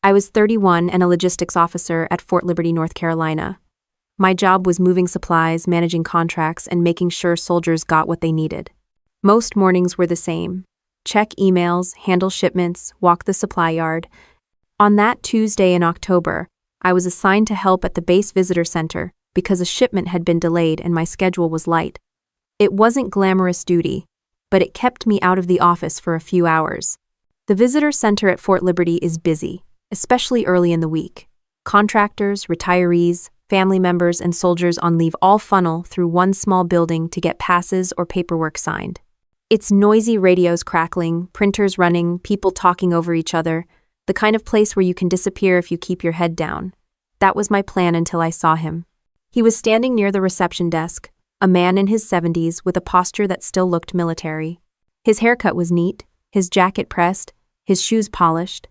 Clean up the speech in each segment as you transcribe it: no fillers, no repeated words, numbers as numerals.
I was 31 and a logistics officer at Fort Liberty, North Carolina. My job was moving supplies, managing contracts, and making sure soldiers got what they needed. Most mornings were the same. Check emails, handle shipments, walk the supply yard. On that Tuesday in October, I was assigned to help at the base visitor center because a shipment had been delayed and my schedule was light. It wasn't glamorous duty, but it kept me out of the office for a few hours. The visitor center at Fort Liberty is busy, especially early in the week. Contractors, retirees, family members, and soldiers on leave all funnel through one small building to get passes or paperwork signed. It's noisy radios crackling, printers running, people talking over each other, the kind of place where you can disappear if you keep your head down. That was my plan until I saw him. He was standing near the reception desk, a man in his 70s with a posture that still looked military. His haircut was neat, his jacket pressed, his shoes polished.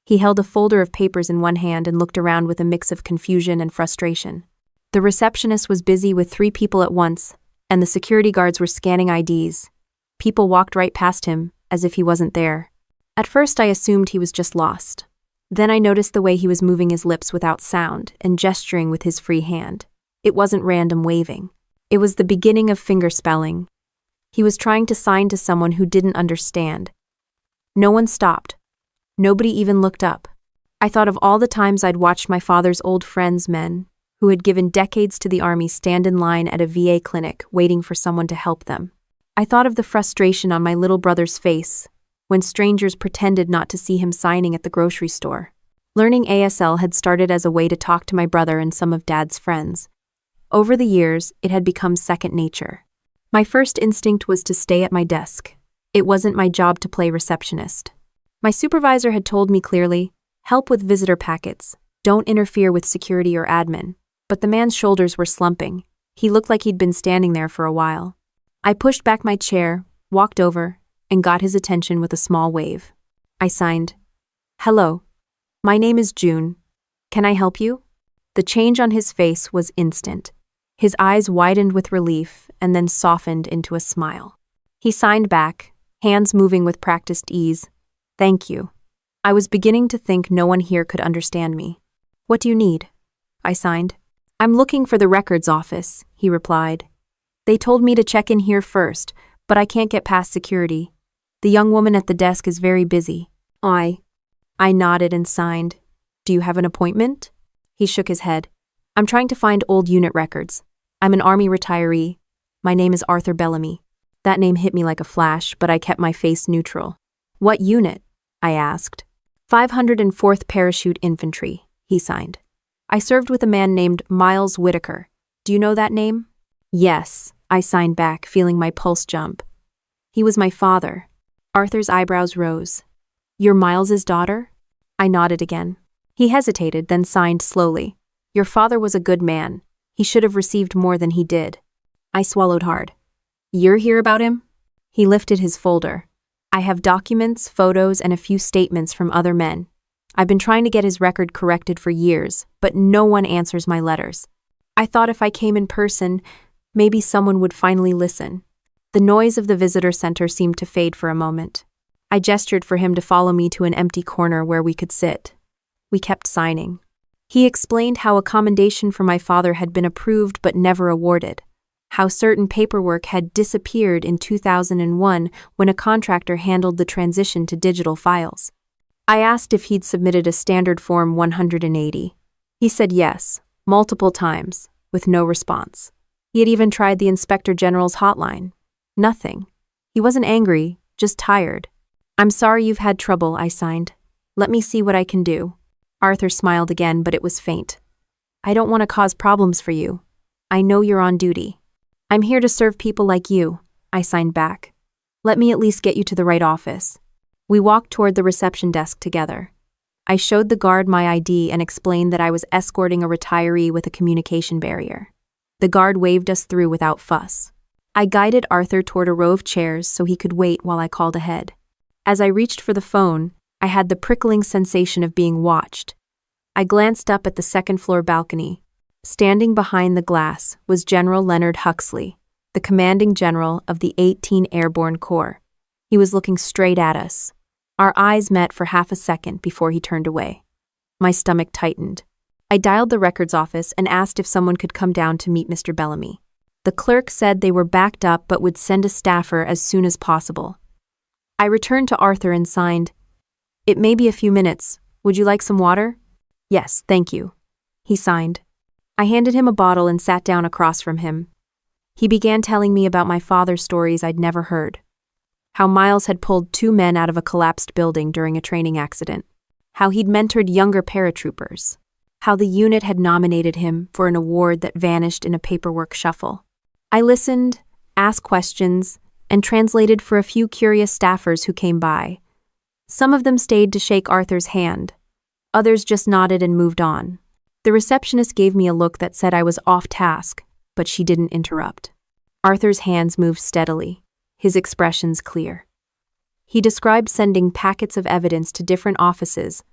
He held a folder of papers in one hand and looked around with a mix of confusion and frustration. The receptionist was busy with 3 people at once, and the security guards were scanning IDs. People walked right past him, as if he wasn't there. At first I assumed he was just lost. Then I noticed the way he was moving his lips without sound and gesturing with his free hand. It wasn't random waving. It was the beginning of fingerspelling. He was trying to sign to someone who didn't understand. No one stopped. Nobody even looked up. I thought of all the times I'd watched my father's old friends, men, who had given decades to the army, stand in line at a VA clinic waiting for someone to help them. I thought of the frustration on my little brother's face when strangers pretended not to see him signing at the grocery store. Learning ASL had started as a way to talk to my brother and some of Dad's friends. Over the years, it had become second nature. My first instinct was to stay at my desk. It wasn't my job to play receptionist. My supervisor had told me clearly, help with visitor packets, don't interfere with security or admin. But the man's shoulders were slumping. He looked like he'd been standing there for a while. I pushed back my chair, walked over, and got his attention with a small wave. I signed, "Hello. My name is June. Can I help you?" The change on his face was instant. His eyes widened with relief and then softened into a smile. He signed back, hands moving with practiced ease. "Thank you." I was beginning to think no one here could understand me. "What do you need?" I signed. "I'm looking for the records office," he replied. "They told me to check in here first, but I can't get past security. The young woman at the desk is very busy." I nodded and signed. "Do you have an appointment?" He shook his head. "I'm trying to find old unit records. I'm an Army retiree. My name is Arthur Bellamy." That name hit me like a flash, but I kept my face neutral. "What unit?" I asked. 504th Parachute Infantry, he signed. "I served with a man named Miles Whitaker. Do you know that name?" "Yes," I signed back, feeling my pulse jump. "He was my father." Arthur's eyebrows rose. "You're Miles's daughter?" I nodded again. He hesitated, then signed slowly. "Your father was a good man. He should have received more than he did." I swallowed hard. "You're here about him?" He lifted his folder. "I have documents, photos, and a few statements from other men. I've been trying to get his record corrected for years, but no one answers my letters. I thought if I came in person, maybe someone would finally listen." The noise of the visitor center seemed to fade for a moment. I gestured for him to follow me to an empty corner where we could sit. We kept signing. He explained how a commendation for my father had been approved but never awarded, how certain paperwork had disappeared in 2001 when a contractor handled the transition to digital files. I asked if he'd submitted a standard Form 180. He said yes, multiple times, with no response. He had even tried the Inspector General's hotline. Nothing. He wasn't angry, just tired. "I'm sorry you've had trouble," I signed. "Let me see what I can do." Arthur smiled again, but it was faint. "I don't want to cause problems for you. I know you're on duty." "I'm here to serve people like you," I signed back. "Let me at least get you to the right office." We walked toward the reception desk together. I showed the guard my ID and explained that I was escorting a retiree with a communication barrier. The guard waved us through without fuss. I guided Arthur toward a row of chairs so he could wait while I called ahead. As I reached for the phone, I had the prickling sensation of being watched. I glanced up at the second-floor balcony. Standing behind the glass was General Leonard Huxley, the commanding general of the 18 Airborne Corps. He was looking straight at us. Our eyes met for half a second before he turned away. My stomach tightened. I dialed the records office and asked if someone could come down to meet Mr. Bellamy. The clerk said they were backed up but would send a staffer as soon as possible. I returned to Arthur and signed, "It may be a few minutes. Would you like some water?" "Yes, thank you." He signed. I handed him a bottle and sat down across from him. He began telling me about my father's stories I'd never heard. How Miles had pulled 2 men out of a collapsed building during a training accident. How he'd mentored younger paratroopers. How the unit had nominated him for an award that vanished in a paperwork shuffle. I listened, asked questions, and translated for a few curious staffers who came by. Some of them stayed to shake Arthur's hand. Others just nodded and moved on. The receptionist gave me a look that said I was off task, but she didn't interrupt. Arthur's hands moved steadily, his expressions clear. He described sending packets of evidence to different offices,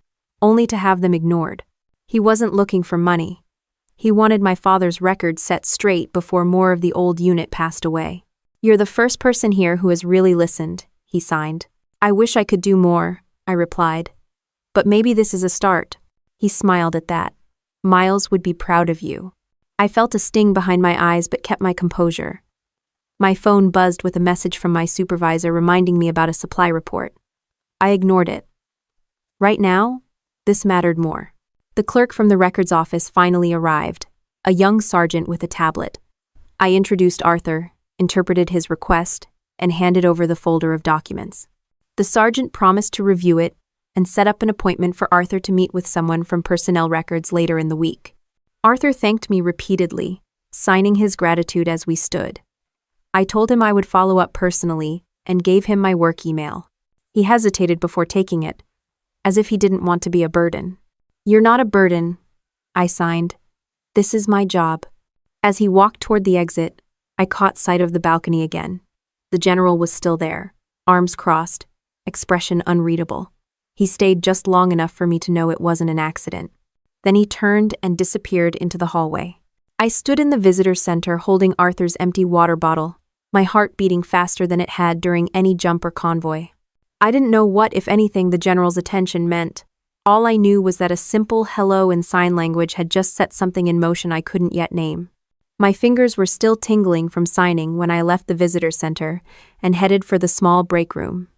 only to have them ignored. He wasn't looking for money. He wanted my father's record set straight before more of the old unit passed away. "You're the first person here who has really listened," he signed. "I wish I could do more," I replied. "But maybe this is a start." He smiled at that. "Miles would be proud of you." I felt a sting behind my eyes but kept my composure. My phone buzzed with a message from my supervisor reminding me about a supply report. I ignored it. Right now, this mattered more. The clerk from the records office finally arrived, a young sergeant with a tablet. I introduced Arthur, interpreted his request, and handed over the folder of documents. The sergeant promised to review it and set up an appointment for Arthur to meet with someone from personnel records later in the week. Arthur thanked me repeatedly, signing his gratitude as we stood. I told him I would follow up personally and gave him my work email. He hesitated before taking it, as if he didn't want to be a burden. "You're not a burden," I signed. "This is my job." As he walked toward the exit, I caught sight of the balcony again. The general was still there, arms crossed, expression unreadable. He stayed just long enough for me to know it wasn't an accident. Then he turned and disappeared into the hallway. I stood in the visitor center holding Arthur's empty water bottle, my heart beating faster than it had during any jump or convoy. I didn't know what, if anything, the general's attention meant. All I knew was that a simple hello in sign language had just set something in motion I couldn't yet name. My fingers were still tingling from signing when I left the visitor center and headed for the small break room.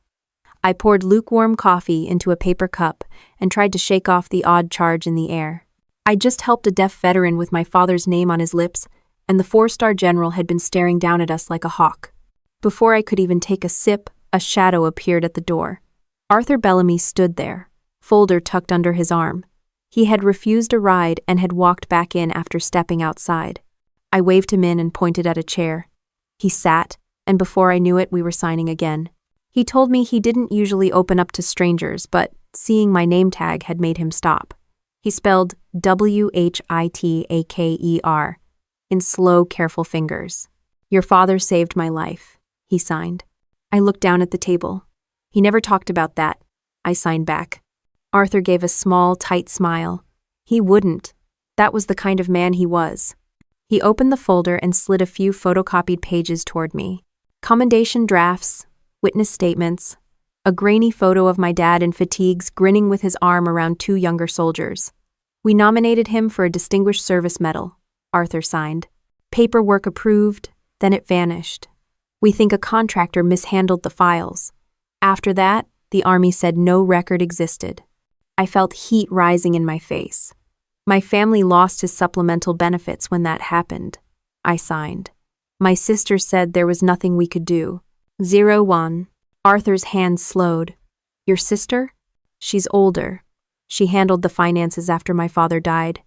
I poured lukewarm coffee into a paper cup and tried to shake off the odd charge in the air. I just helped a deaf veteran with my father's name on his lips, and the 4-star general had been staring down at us like a hawk. Before I could even take a sip, a shadow appeared at the door. Arthur Bellamy stood there, folder tucked under his arm. He had refused a ride and had walked back in after stepping outside. I waved him in and pointed at a chair. He sat, and before I knew it, we were signing again. He told me he didn't usually open up to strangers, but seeing my name tag had made him stop. He spelled WHITAKER in slow, careful fingers. "Your father saved my life," he signed. I looked down at the table. "He never talked about that," I signed back. Arthur gave a small, tight smile. He wouldn't. That was the kind of man he was. He opened the folder and slid a few photocopied pages toward me. Commendation drafts, witness statements, a grainy photo of my dad in fatigues grinning with his arm around 2 younger soldiers. "We nominated him for a Distinguished Service Medal," Arthur signed. "Paperwork approved, then it vanished. We think a contractor mishandled the files. After that, the Army said no record existed." I felt heat rising in my face. "My family lost his supplemental benefits when that happened," I signed. "My sister said there was nothing we could do." 01. Arthur's hands slowed. "Your sister?" "She's older. She handled the finances after my father died.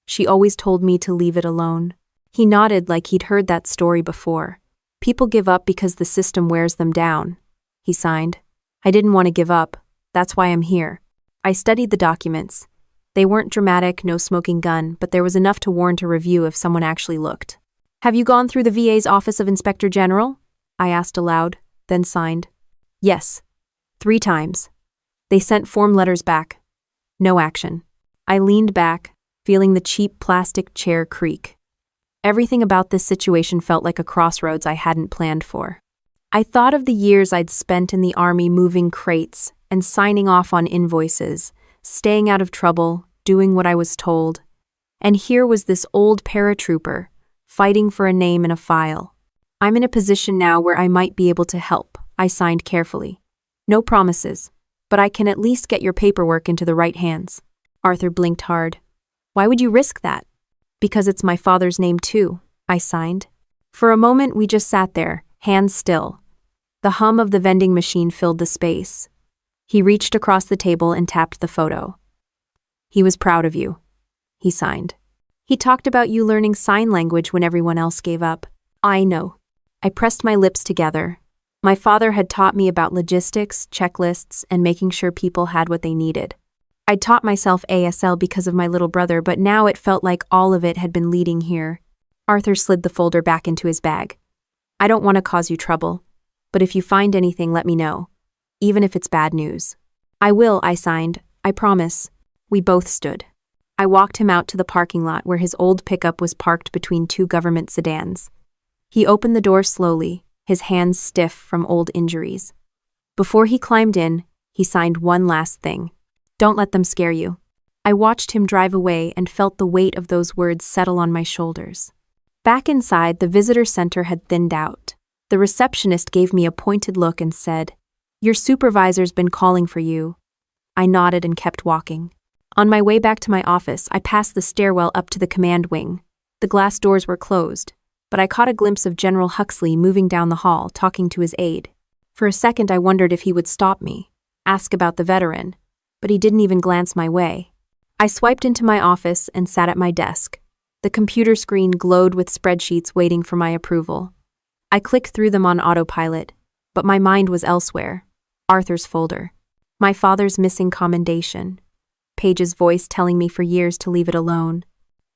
She always told me to leave it alone." He nodded like he'd heard that story before. "People give up because the system wears them down," he signed. "I didn't want to give up. That's why I'm here." I studied the documents. They weren't dramatic, no smoking gun, but there was enough to warrant a review if someone actually looked. "Have you gone through the VA's Office of Inspector General?" I asked aloud, then signed. "Yes. 3 times. They sent form letters back. No action." I leaned back, feeling the cheap plastic chair creak. Everything about this situation felt like a crossroads I hadn't planned for. I thought of the years I'd spent in the Army moving crates and signing off on invoices, staying out of trouble, doing what I was told. And here was this old paratrooper, fighting for a name in a file. I'm in a position now where I might be able to help, I signed carefully. No promises, but I can at least get your paperwork into the right hands. Arthur blinked hard. Why would you risk that? Because it's my father's name too, I signed. For a moment we just sat there, hands still. The hum of the vending machine filled the space. He reached across the table and tapped the photo. He was proud of you, he signed. He talked about you learning sign language when everyone else gave up. I know. I pressed my lips together. My father had taught me about logistics, checklists, and making sure people had what they needed. I'd taught myself ASL because of my little brother, but now it felt like all of it had been leading here. Arthur slid the folder back into his bag. I don't want to cause you trouble, but if you find anything, let me know, even if it's bad news. I will, I signed. I promise. We both stood. I walked him out to the parking lot where his old pickup was parked between two government sedans. He opened the door slowly, his hands stiff from old injuries. Before he climbed in, he signed one last thing. Don't let them scare you. I watched him drive away and felt the weight of those words settle on my shoulders. Back inside, the visitor center had thinned out. The receptionist gave me a pointed look and said, "Your supervisor's been calling for you." I nodded and kept walking. On my way back to my office, I passed the stairwell up to the command wing. The glass doors were closed, but I caught a glimpse of General Huxley moving down the hall, talking to his aide. For a second, I wondered if he would stop me, ask about the veteran, but he didn't even glance my way. I swiped into my office and sat at my desk. The computer screen glowed with spreadsheets waiting for my approval. I clicked through them on autopilot, but my mind was elsewhere. Arthur's folder. My father's missing commendation. Paige's voice telling me for years to leave it alone.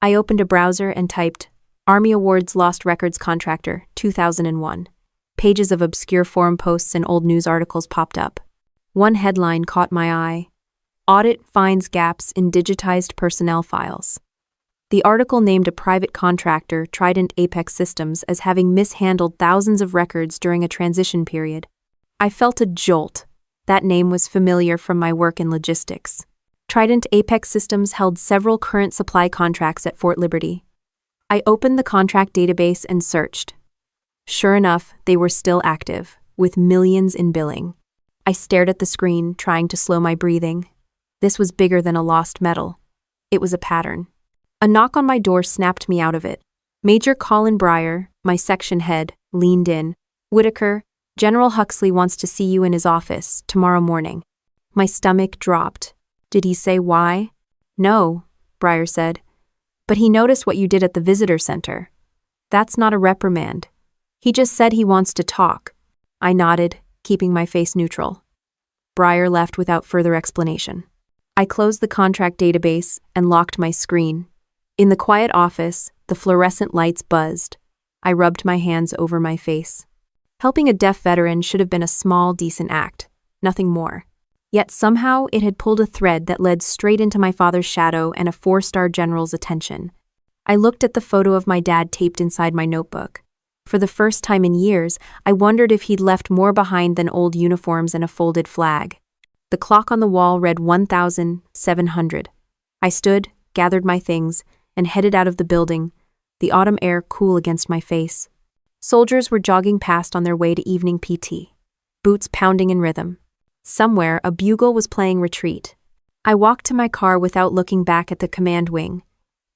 I opened a browser and typed, Army Awards Lost Records Contractor, 2001. Pages of obscure forum posts and old news articles popped up. One headline caught my eye. Audit finds gaps in digitized personnel files. The article named a private contractor, Trident Apex Systems, as having mishandled thousands of records during a transition period. I felt a jolt. That name was familiar from my work in logistics. Trident Apex Systems held several current supply contracts at Fort Liberty. I opened the contract database and searched. Sure enough, they were still active, with millions in billing. I stared at the screen, trying to slow my breathing. This was bigger than a lost medal. It was a pattern. A knock on my door snapped me out of it. Major Colin Breyer, my section head, leaned in. Whitaker, General Huxley wants to see you in his office tomorrow morning. My stomach dropped. Did he say why? No, Breyer said. But he noticed what you did at the visitor center. That's not a reprimand. He just said he wants to talk. I nodded, keeping my face neutral. Breyer left without further explanation. I closed the contract database and locked my screen. In the quiet office, the fluorescent lights buzzed. I rubbed my hands over my face. Helping a deaf veteran should have been a small, decent act, nothing more. Yet somehow it had pulled a thread that led straight into my father's shadow and a 4-star general's attention. I looked at the photo of my dad taped inside my notebook. For the first time in years, I wondered if he'd left more behind than old uniforms and a folded flag. The clock on the wall read 1,700. I stood, gathered my things, and headed out of the building, the autumn air cool against my face. Soldiers were jogging past on their way to evening PT, boots pounding in rhythm. Somewhere, a bugle was playing retreat. I walked to my car without looking back at the command wing.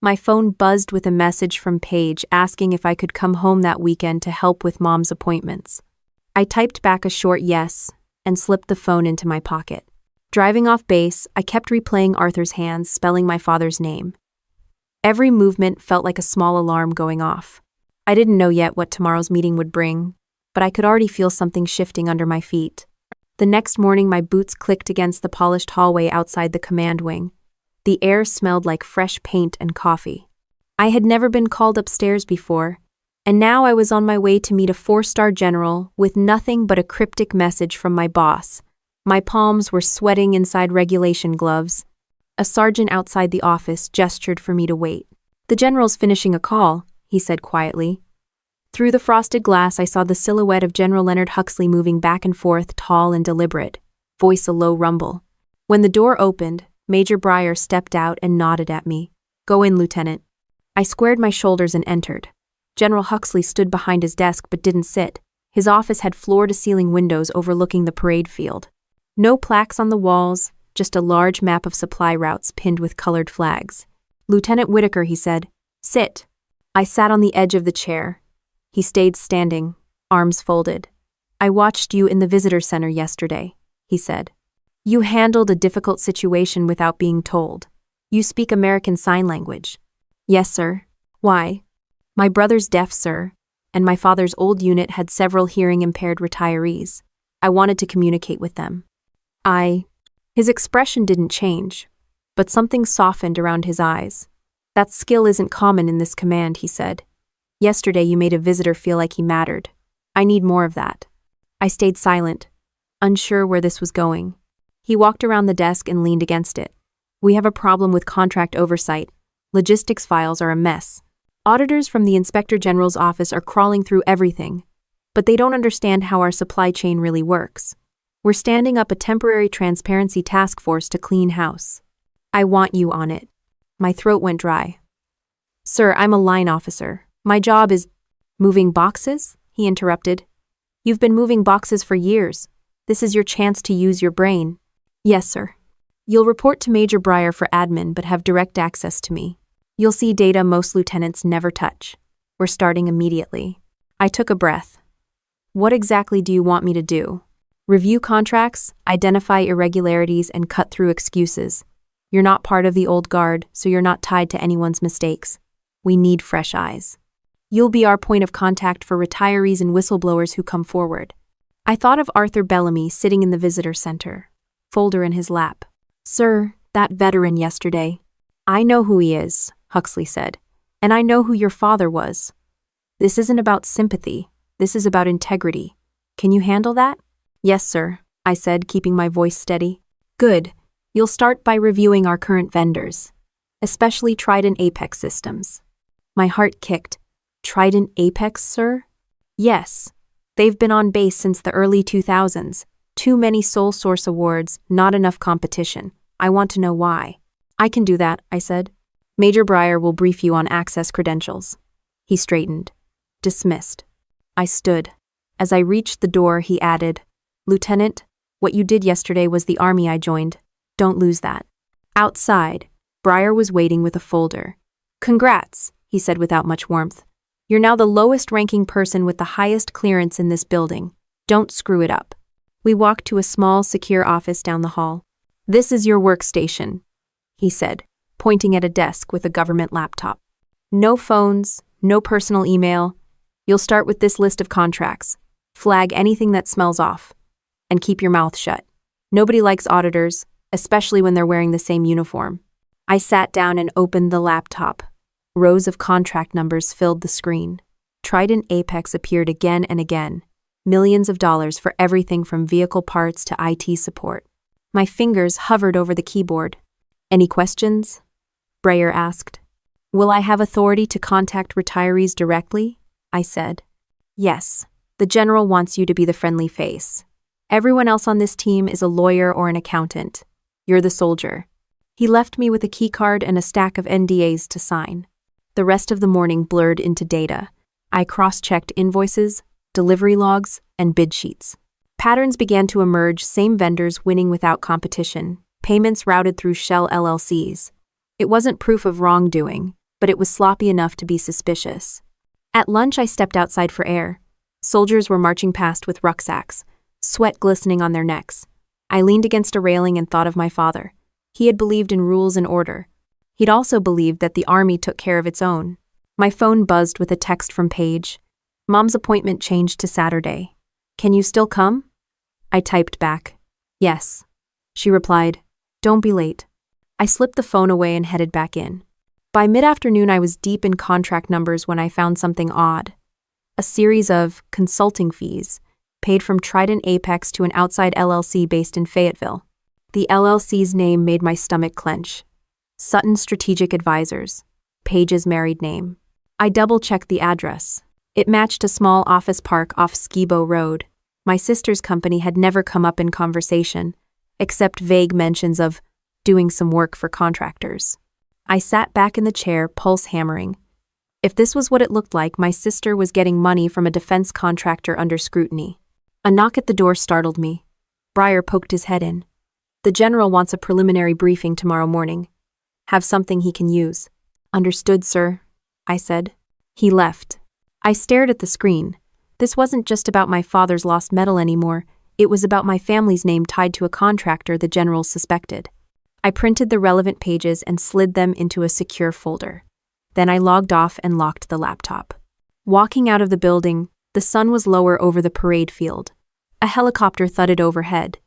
My phone buzzed with a message from Paige asking if I could come home that weekend to help with Mom's appointments. I typed back a short yes and slipped the phone into my pocket. Driving off base, I kept replaying Arthur's hands spelling my father's name. Every movement felt like a small alarm going off. I didn't know yet what tomorrow's meeting would bring, but I could already feel something shifting under my feet. The next morning, my boots clicked against the polished hallway outside the command wing. The air smelled like fresh paint and coffee. I had never been called upstairs before, and now I was on my way to meet a 4-star general with nothing but a cryptic message from my boss. My palms were sweating inside regulation gloves. A sergeant outside the office gestured for me to wait. "The general's finishing a call," he said quietly. Through the frosted glass, I saw the silhouette of General Leonard Huxley moving back and forth, tall and deliberate, voice a low rumble. When the door opened, Major Breyer stepped out and nodded at me. Go in, Lieutenant. I squared my shoulders and entered. General Huxley stood behind his desk but didn't sit. His office had floor-to-ceiling windows overlooking the parade field. No plaques on the walls, just a large map of supply routes pinned with colored flags. Lieutenant Whitaker, he said. Sit. I sat on the edge of the chair. He stayed standing, arms folded. I watched you in the visitor center yesterday, he said. You handled a difficult situation without being told. You speak American Sign Language. Yes, sir. Why? My brother's deaf, sir, and my father's old unit had several hearing-impaired retirees. I wanted to communicate with them. His expression didn't change, but something softened around his eyes. That skill isn't common in this command, he said. Yesterday you made a visitor feel like he mattered. I need more of that. I stayed silent, unsure where this was going. He walked around the desk and leaned against it. We have a problem with contract oversight. Logistics files are a mess. Auditors from the Inspector General's office are crawling through everything, but they don't understand how our supply chain really works. We're standing up a temporary transparency task force to clean house. I want you on it. My throat went dry. Sir, I'm a line officer. My job is… Moving boxes? He interrupted. You've been moving boxes for years. This is your chance to use your brain. Yes, sir. You'll report to Major Breyer for admin but have direct access to me. You'll see data most lieutenants never touch. We're starting immediately. I took a breath. What exactly do you want me to do? Review contracts, identify irregularities, and cut through excuses. You're not part of the old guard, so you're not tied to anyone's mistakes. We need fresh eyes. You'll be our point of contact for retirees and whistleblowers who come forward. I thought of Arthur Bellamy sitting in the visitor center, folder in his lap. Sir, that veteran yesterday. I know who he is, Huxley said, and I know who your father was. This isn't about sympathy. This is about integrity. Can you handle that? Yes, sir, I said, keeping my voice steady. Good. You'll start by reviewing our current vendors, especially Trident Apex Systems. My heart kicked. Trident Apex, sir? Yes. They've been on base since the early 2000s. Too many sole source awards, not enough competition. I want to know why. I can do that, I said. Major Breyer will brief you on access credentials. He straightened. Dismissed. I stood. As I reached the door, he added, Lieutenant, what you did yesterday was the army I joined. Don't lose that. Outside, Breyer was waiting with a folder. Congrats, he said without much warmth. You're now the lowest-ranking person with the highest clearance in this building. Don't screw it up. We walked to a small, secure office down the hall. This is your workstation, he said, pointing at a desk with a government laptop. No phones, no personal email. You'll start with this list of contracts. Flag anything that smells off. And keep your mouth shut. Nobody likes auditors, especially when they're wearing the same uniform. I sat down and opened the laptop. Rows of contract numbers filled the screen. Trident Apex appeared again and again. Millions of dollars for everything from vehicle parts to IT support. My fingers hovered over the keyboard. Any questions? Breyer asked. Will I have authority to contact retirees directly? I said. Yes. The general wants you to be the friendly face. Everyone else on this team is a lawyer or an accountant. You're the soldier. He left me with a keycard and a stack of NDAs to sign. The rest of the morning blurred into data. I cross-checked invoices, delivery logs, and bid sheets. Patterns began to emerge, same vendors winning without competition, payments routed through shell LLCs. It wasn't proof of wrongdoing, but it was sloppy enough to be suspicious. At lunch, I stepped outside for air. Soldiers were marching past with rucksacks, sweat glistening on their necks. I leaned against a railing and thought of my father. He had believed in rules and order. He'd also believed that the army took care of its own. My phone buzzed with a text from Paige. Mom's appointment changed to Saturday. Can you still come? I typed back. Yes. She replied, don't be late. I slipped the phone away and headed back in. By mid-afternoon, I was deep in contract numbers when I found something odd. A series of consulting fees, paid from Trident Apex to an outside LLC based in Fayetteville. The LLC's name made my stomach clench. Sutton Strategic Advisors. Paige's married name. I double-checked the address. It matched a small office park off Skibo Road. My sister's company had never come up in conversation, except vague mentions of doing some work for contractors. I sat back in the chair, pulse hammering. If this was what it looked like, my sister was getting money from a defense contractor under scrutiny. A knock at the door startled me. Breyer poked his head in. The general wants a preliminary briefing tomorrow morning. Have something he can use. Understood, sir, I said. He left. I stared at the screen. This wasn't just about my father's lost medal anymore. It was about my family's name tied to a contractor the general suspected. I printed the relevant pages and slid them into a secure folder. Then I logged off and locked the laptop. Walking out of the building, the sun was lower over the parade field. A helicopter thudded overhead.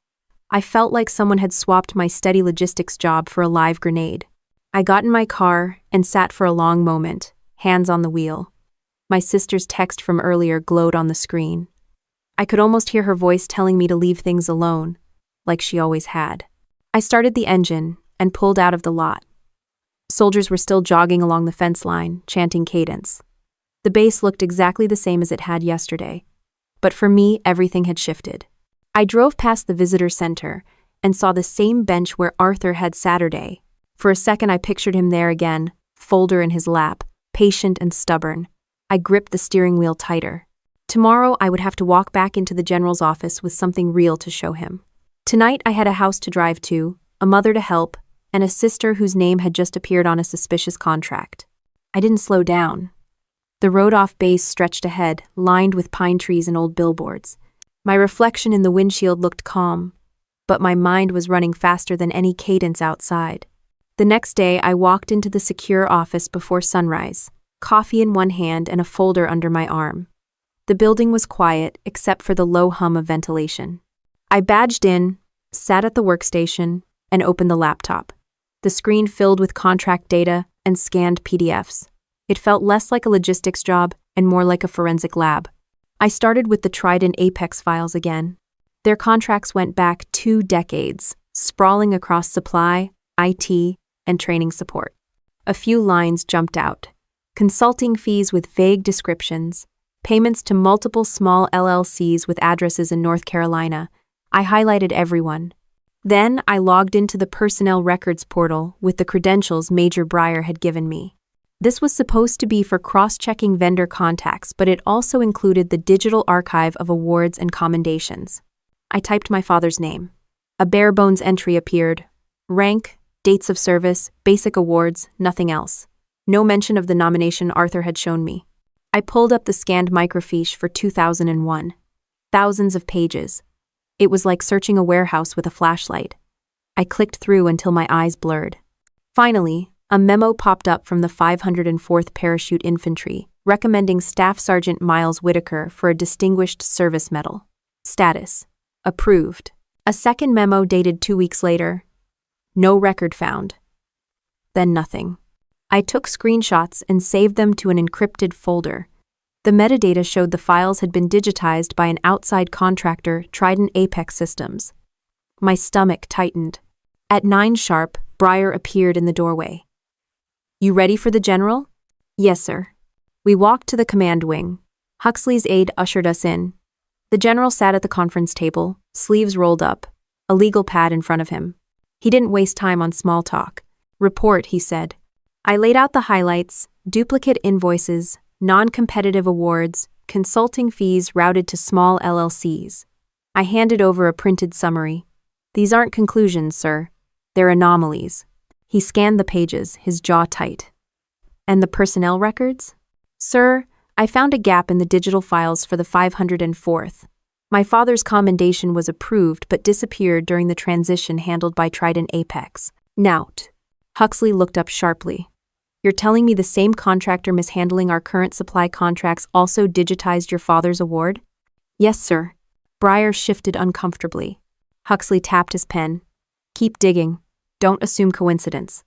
I felt like someone had swapped my steady logistics job for a live grenade. I got in my car and sat for a long moment, hands on the wheel. My sister's text from earlier glowed on the screen. I could almost hear her voice telling me to leave things alone, like she always had. I started the engine and pulled out of the lot. Soldiers were still jogging along the fence line, chanting cadence. The base looked exactly the same as it had yesterday. But for me, everything had shifted. I drove past the visitor center and saw the same bench where Arthur had Saturday. For a second, I pictured him there again, folder in his lap, patient and stubborn. I gripped the steering wheel tighter. Tomorrow, I would have to walk back into the general's office with something real to show him. Tonight, I had a house to drive to, a mother to help, and a sister whose name had just appeared on a suspicious contract. I didn't slow down. The road off base stretched ahead, lined with pine trees and old billboards. My reflection in the windshield looked calm, but my mind was running faster than any cadence outside. The next day, I walked into the secure office before sunrise, coffee in one hand and a folder under my arm. The building was quiet, except for the low hum of ventilation. I badged in, sat at the workstation, and opened the laptop. The screen filled with contract data and scanned PDFs. It felt less like a logistics job and more like a forensic lab. I started with the Trident Apex files again. Their contracts went back 2 decades, sprawling across supply, IT, and training support. A few lines jumped out. Consulting fees with vague descriptions, payments to multiple small LLCs with addresses in North Carolina. I highlighted everyone. Then I logged into the personnel records portal with the credentials Major Breyer had given me. This was supposed to be for cross-checking vendor contacts, but it also included the digital archive of awards and commendations. I typed my father's name. A bare-bones entry appeared. Rank, dates of service, basic awards, nothing else. No mention of the nomination Arthur had shown me. I pulled up the scanned microfiche for 2001. Thousands of pages. It was like searching a warehouse with a flashlight. I clicked through until my eyes blurred. Finally, a memo popped up from the 504th Parachute Infantry, recommending Staff Sergeant Miles Whitaker for a Distinguished Service Medal. Status: approved. A second memo dated 2 weeks later. No record found. Then nothing. I took screenshots and saved them to an encrypted folder. The metadata showed the files had been digitized by an outside contractor, Trident Apex Systems. My stomach tightened. At 9 sharp, Breyer appeared in the doorway. "You ready for the general?" "Yes, sir." We walked to the command wing. Huxley's aide ushered us in. The general sat at the conference table, sleeves rolled up, a legal pad in front of him. He didn't waste time on small talk. "Report," he said. I laid out the highlights: duplicate invoices, non-competitive awards, consulting fees routed to small LLCs. I handed over a printed summary. "These aren't conclusions, sir. They're anomalies." He scanned the pages, his jaw tight. "And the personnel records?" "Sir, I found a gap in the digital files for the 504th. My father's commendation was approved but disappeared during the transition handled by Trident Apex. Nout." Huxley looked up sharply. "You're telling me the same contractor mishandling our current supply contracts also digitized your father's award?" "Yes, sir." Breyer shifted uncomfortably. Huxley tapped his pen. "Keep digging. Don't assume coincidence."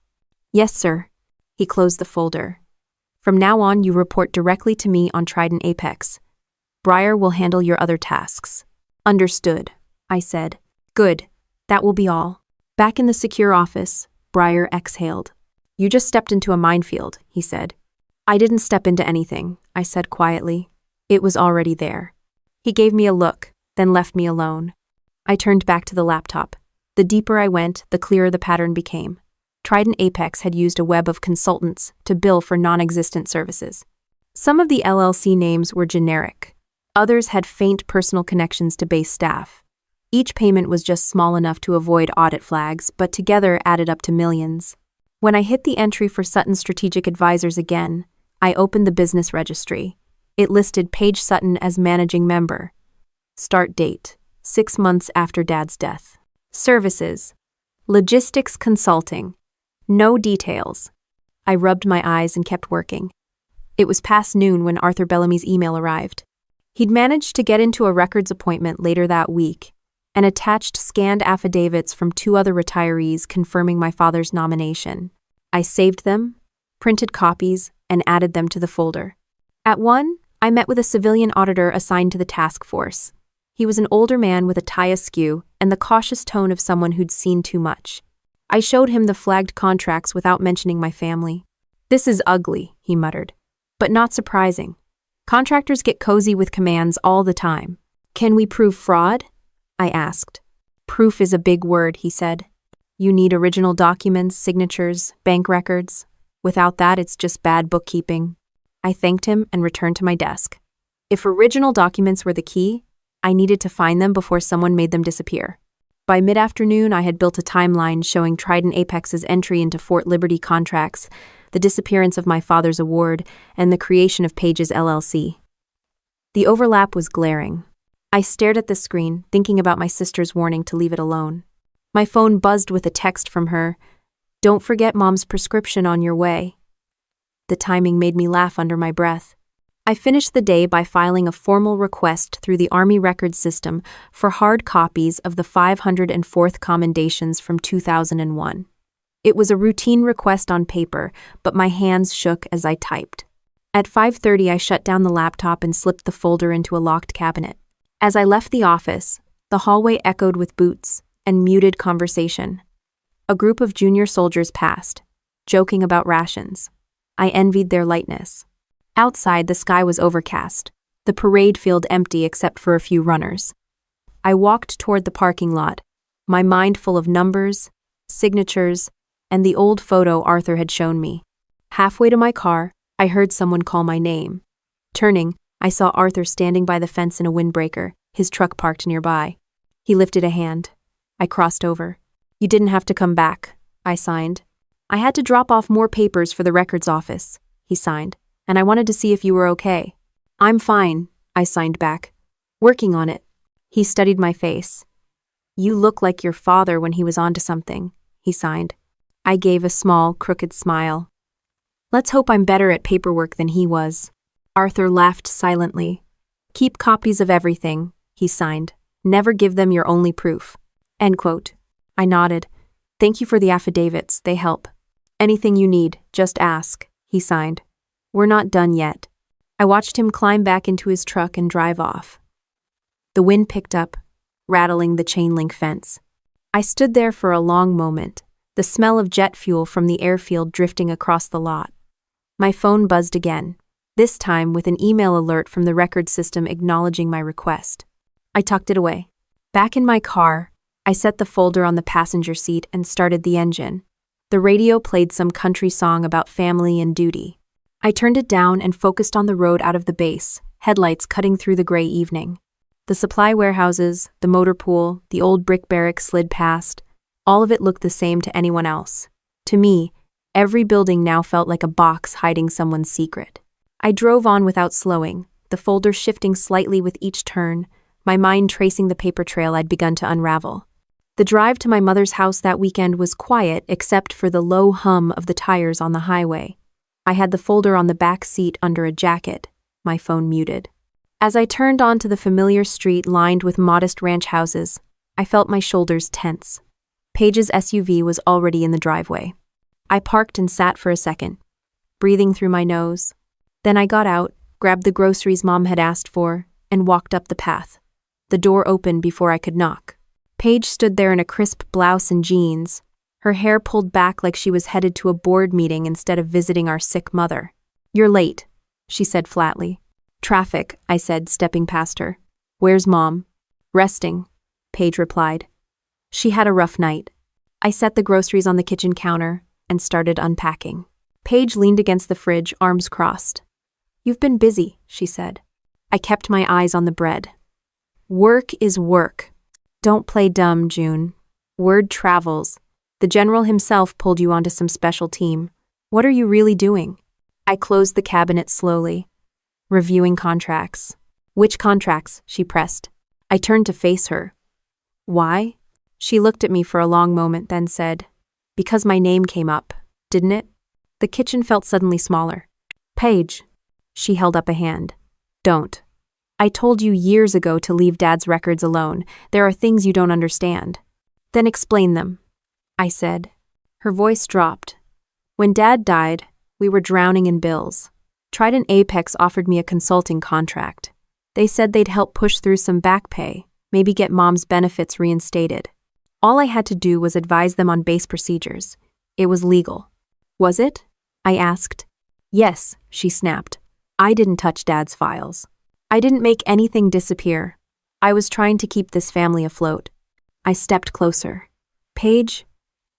"Yes, sir." He closed the folder. "From now on, you report directly to me on Trident Apex. Breyer will handle your other tasks." "Understood," I said. "Good. That will be all." Back in the secure office, Breyer exhaled. "You just stepped into a minefield," he said. "I didn't step into anything," I said quietly. "It was already there." He gave me a look, then left me alone. I turned back to the laptop. The deeper I went, the clearer the pattern became. Trident Apex had used a web of consultants to bill for non-existent services. Some of the LLC names were generic. Others had faint personal connections to base staff. Each payment was just small enough to avoid audit flags, but together added up to millions. When I hit the entry for Sutton Strategic Advisors again, I opened the business registry. It listed Paige Sutton as managing member. Start date: 6 months after Dad's death. Services: logistics consulting. No details. I rubbed my eyes and kept working. It was past noon when Arthur Bellamy's email arrived. He'd managed to get into a records appointment later that week and attached scanned affidavits from 2 other retirees confirming my father's nomination. I saved them, printed copies, and added them to the folder. At one, I met with a civilian auditor assigned to the task force. He was an older man with a tie askew and the cautious tone of someone who'd seen too much. I showed him the flagged contracts without mentioning my family. "This is ugly," he muttered, "but not surprising. Contractors get cozy with commands all the time. Can we prove fraud?" I asked. "Proof is a big word," he said. "You need original documents, signatures, bank records. Without that, it's just bad bookkeeping." I thanked him and returned to my desk. If original documents were the key, I needed to find them before someone made them disappear. By mid-afternoon, I had built a timeline showing Trident Apex's entry into Fort Liberty contracts, the disappearance of my father's award, and the creation of Paige's LLC. The overlap was glaring. I stared at the screen, thinking about my sister's warning to leave it alone. My phone buzzed with a text from her. "Don't forget Mom's prescription on your way." The timing made me laugh under my breath. I finished the day by filing a formal request through the Army Records System for hard copies of the 504th Commendations from 2001. It was a routine request on paper, but my hands shook as I typed. At 5:30, I shut down the laptop and slipped the folder into a locked cabinet. As I left the office, the hallway echoed with boots and muted conversation. A group of junior soldiers passed, joking about rations. I envied their lightness. Outside, the sky was overcast, the parade field empty except for a few runners. I walked toward the parking lot, my mind full of numbers, signatures, and the old photo Arthur had shown me. Halfway to my car, I heard someone call my name. Turning, I saw Arthur standing by the fence in a windbreaker, his truck parked nearby. He lifted a hand. I crossed over. "You didn't have to come back," I signed. "I had to drop off more papers for the records office," he signed, "and I wanted to see if you were okay." "I'm fine," I signed back. "Working on it." He studied my face. "You look like your father when he was onto something," he signed. I gave a small, crooked smile. "Let's hope I'm better at paperwork than he was." Arthur laughed silently. "Keep copies of everything," he signed. "Never give them your only proof." End quote. I nodded. "Thank you for the affidavits, they help." "Anything you need, just ask," he signed. "We're not done yet." I watched him climb back into his truck and drive off. The wind picked up, rattling the chain-link fence. I stood there for a long moment, the smell of jet fuel from the airfield drifting across the lot. My phone buzzed again, this time with an email alert from the record system acknowledging my request. I tucked it away. Back in my car, I set the folder on the passenger seat and started the engine. The radio played some country song about family and duty. I turned it down and focused on the road out of the base, headlights cutting through the gray evening. The supply warehouses, the motor pool, the old brick barracks slid past. All of it looked the same to anyone else. To me, every building now felt like a box hiding someone's secret. I drove on without slowing, the folder shifting slightly with each turn, my mind tracing the paper trail I'd begun to unravel. The drive to my mother's house that weekend was quiet except for the low hum of the tires on the highway. I had the folder on the back seat under a jacket, my phone muted. As I turned onto the familiar street lined with modest ranch houses, I felt my shoulders tense. Paige's SUV was already in the driveway. I parked and sat for a second, breathing through my nose. Then I got out, grabbed the groceries Mom had asked for, and walked up the path. The door opened before I could knock. Paige stood there in a crisp blouse and jeans, her hair pulled back like she was headed to a board meeting instead of visiting our sick mother. "You're late," she said flatly. "Traffic," I said, stepping past her. "Where's Mom?" "Resting," Paige replied. She had a rough night. I set the groceries on the kitchen counter and started unpacking. Paige leaned against the fridge, arms crossed. "You've been busy," she said. I kept my eyes on the bread. "Work is work. Don't play dumb, June. Word travels. The general himself pulled you onto some special team. What are you really doing?" I closed the cabinet slowly. "Reviewing contracts." "Which contracts?" she pressed. I turned to face her. "Why?" She looked at me for a long moment, then said, "Because my name came up, didn't it?" The kitchen felt suddenly smaller. "Paige." She held up a hand. "Don't. I told you years ago to leave Dad's records alone. There are things you don't understand." "Then explain them," I said. Her voice dropped. "When Dad died, we were drowning in bills. Trident Apex offered me a consulting contract. They said they'd help push through some back pay, maybe get Mom's benefits reinstated. All I had to do was advise them on base procedures. It was legal." "Was it?" I asked. "Yes," she snapped. "I didn't touch Dad's files. I didn't make anything disappear. I was trying to keep this family afloat." I stepped closer. "Paige,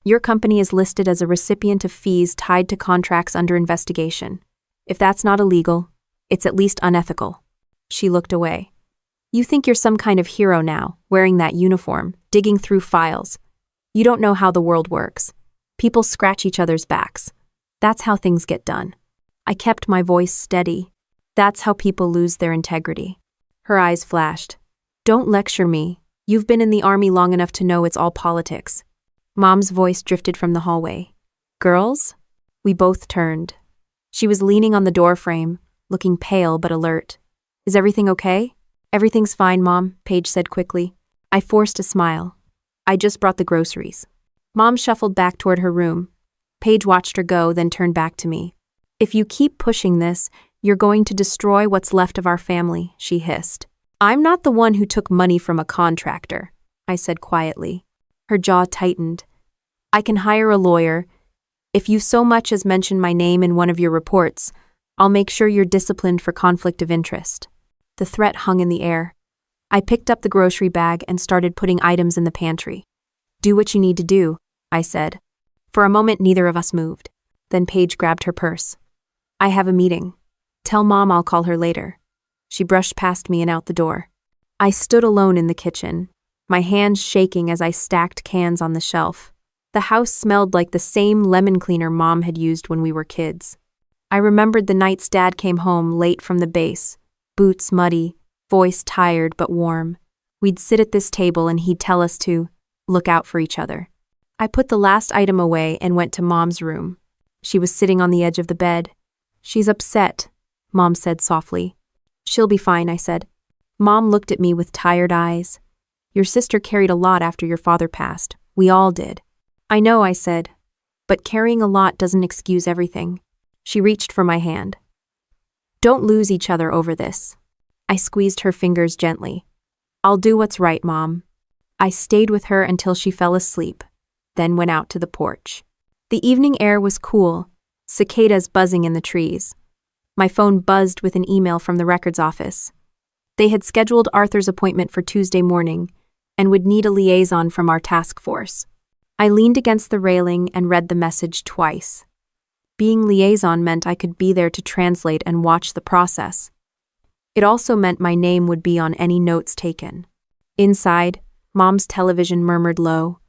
your company is listed as a recipient of fees tied to contracts under investigation. If that's not illegal, it's at least unethical." She looked away. "You think you're some kind of hero now, wearing that uniform, digging through files. You don't know how the world works. People scratch each other's backs. That's how things get done." I kept my voice steady. "That's how people lose their integrity." Her eyes flashed. "Don't lecture me. You've been in the army long enough to know it's all politics." Mom's voice drifted from the hallway. "Girls?" We both turned. She was leaning on the doorframe, looking pale but alert. "Is everything okay?" "Everything's fine, Mom," Paige said quickly. I forced a smile. "I just brought the groceries." Mom shuffled back toward her room. Paige watched her go, then turned back to me. "If you keep pushing this, you're going to destroy what's left of our family," she hissed. "I'm not the one who took money from a contractor," I said quietly. Her jaw tightened. "I can hire a lawyer. If you so much as mention my name in one of your reports, I'll make sure you're disciplined for conflict of interest." The threat hung in the air. I picked up the grocery bag and started putting items in the pantry. "Do what you need to do," I said. For a moment, neither of us moved. Then Paige grabbed her purse. "I have a meeting. Tell Mom I'll call her later." She brushed past me and out the door. I stood alone in the kitchen, my hands shaking as I stacked cans on the shelf. The house smelled like the same lemon cleaner Mom had used when we were kids. I remembered the nights Dad came home late from the base, boots muddy, voice tired but warm. We'd sit at this table and he'd tell us to look out for each other. I put the last item away and went to Mom's room. She was sitting on the edge of the bed. "She's upset," Mom said softly. "She'll be fine," I said. Mom looked at me with tired eyes. "Your sister carried a lot after your father passed. We all did." "I know," I said, "but carrying a lot doesn't excuse everything." She reached for my hand. "Don't lose each other over this." I squeezed her fingers gently. "I'll do what's right, Mom." I stayed with her until she fell asleep, then went out to the porch. The evening air was cool, cicadas buzzing in the trees. My phone buzzed with an email from the records office. They had scheduled Arthur's appointment for Tuesday morning and would need a liaison from our task force. I leaned against the railing and read the message twice. Being liaison meant I could be there to translate and watch the process. It also meant my name would be on any notes taken. Inside, Mom's television murmured low.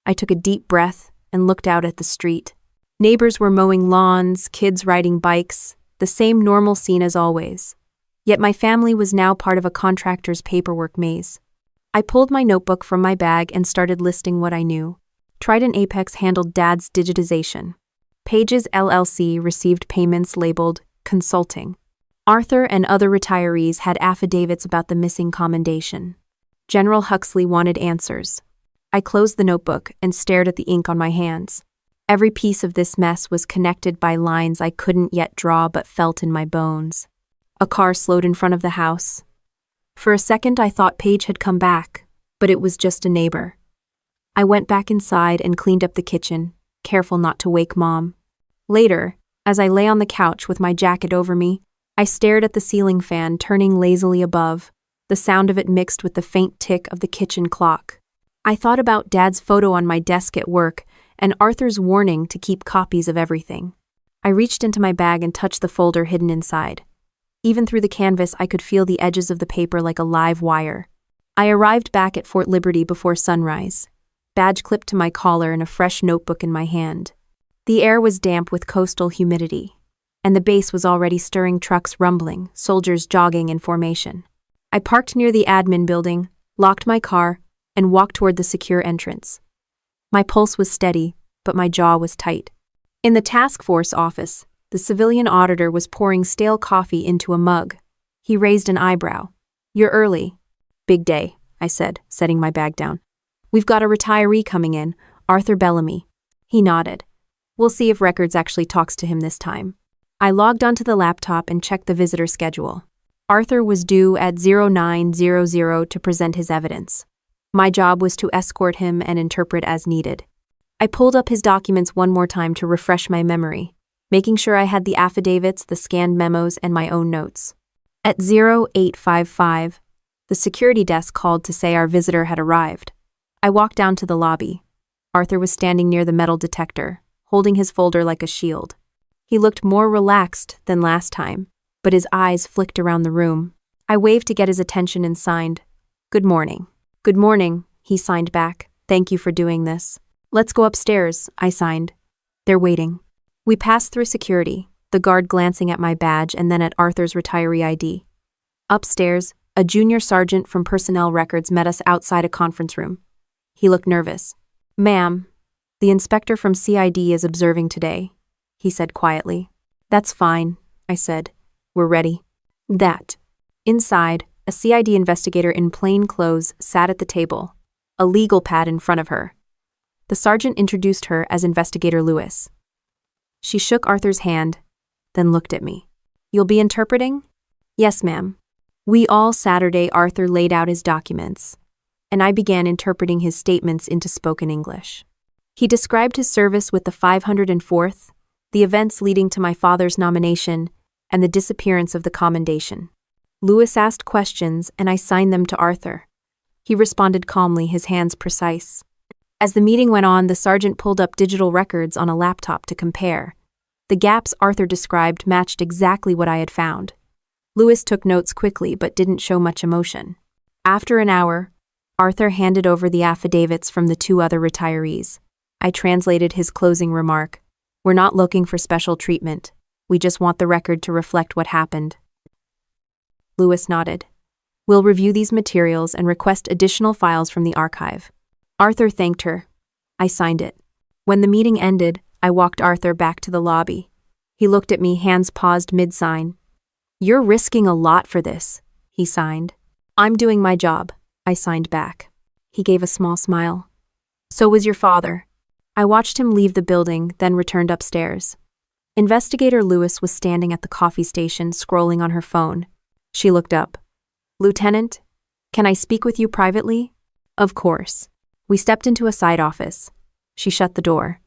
I took a deep breath and looked out at the street. Neighbors were mowing lawns, kids riding bikes, the same normal scene as always. Yet my family was now part of a contractor's paperwork maze. I pulled my notebook from my bag and started listing what I knew. Trident Apex handled Dad's digitization. Paige's LLC received payments labeled consulting. Arthur and other retirees had affidavits about the missing commendation. General Huxley wanted answers. I closed the notebook and stared at the ink on my hands. Every piece of this mess was connected by lines I couldn't yet draw but felt in my bones. A car slowed in front of the house. For a second I thought Paige had come back, but it was just a neighbor. I went back inside and cleaned up the kitchen, careful not to wake Mom. Later, as I lay on the couch with my jacket over me, I stared at the ceiling fan turning lazily above, the sound of it mixed with the faint tick of the kitchen clock. I thought about Dad's photo on my desk at work and Arthur's warning to keep copies of everything. I reached into my bag and touched the folder hidden inside. Even through the canvas, I could feel the edges of the paper like a live wire. I arrived back at Fort Liberty before sunrise, badge clipped to my collar and a fresh notebook in my hand. The air was damp with coastal humidity, and the base was already stirring, trucks rumbling, soldiers jogging in formation. I parked near the admin building, locked my car, and walked toward the secure entrance. My pulse was steady, but my jaw was tight. In the task force office, the civilian auditor was pouring stale coffee into a mug. He raised an eyebrow. "You're early." "Big day," I said, setting my bag down. "We've got a retiree coming in, Arthur Bellamy." He nodded. "We'll see if records actually talks to him this time." I logged onto the laptop and checked the visitor schedule. Arthur was due at 0900 to present his evidence. My job was to escort him and interpret as needed. I pulled up his documents one more time to refresh my memory, making sure I had the affidavits, the scanned memos, and my own notes. At 0855, the security desk called to say our visitor had arrived. I walked down to the lobby. Arthur was standing near the metal detector, holding his folder like a shield. He looked more relaxed than last time, but his eyes flicked around the room. I waved to get his attention and signed. "Good morning." "Good morning," he signed back. "Thank you for doing this." "Let's go upstairs," I signed. "They're waiting." We passed through security, the guard glancing at my badge and then at Arthur's retiree ID. Upstairs, a junior sergeant from personnel records met us outside a conference room. He looked nervous. "Ma'am, the inspector from CID is observing today," he said quietly. "That's fine," I said. "We're ready." Inside, a CID investigator in plain clothes sat at the table, a legal pad in front of her. The sergeant introduced her as Investigator Lewis. She shook Arthur's hand, then looked at me. "You'll be interpreting?" "Yes, ma'am." All Saturday, Arthur laid out his documents, and I began interpreting his statements into spoken English. He described his service with the 504th, the events leading to my father's nomination, and the disappearance of the commendation. Lewis asked questions, and I signed them to Arthur. He responded calmly, his hands precise. As the meeting went on, the sergeant pulled up digital records on a laptop to compare. The gaps Arthur described matched exactly what I had found. Lewis took notes quickly but didn't show much emotion. After an hour, Arthur handed over the affidavits from the two other retirees. I translated his closing remark. "We're not looking for special treatment. We just want the record to reflect what happened." Lewis nodded. "We'll review these materials and request additional files from the archive." Arthur thanked her. I signed it. When the meeting ended, I walked Arthur back to the lobby. He looked at me, hands paused mid-sign. "You're risking a lot for this," he signed. "I'm doing my job," I signed back. He gave a small smile. "So was your father." I watched him leave the building, then returned upstairs. Investigator Lewis was standing at the coffee station, scrolling on her phone. She looked up. "Lieutenant, can I speak with you privately?" "Of course." We stepped into a side office. She shut the door.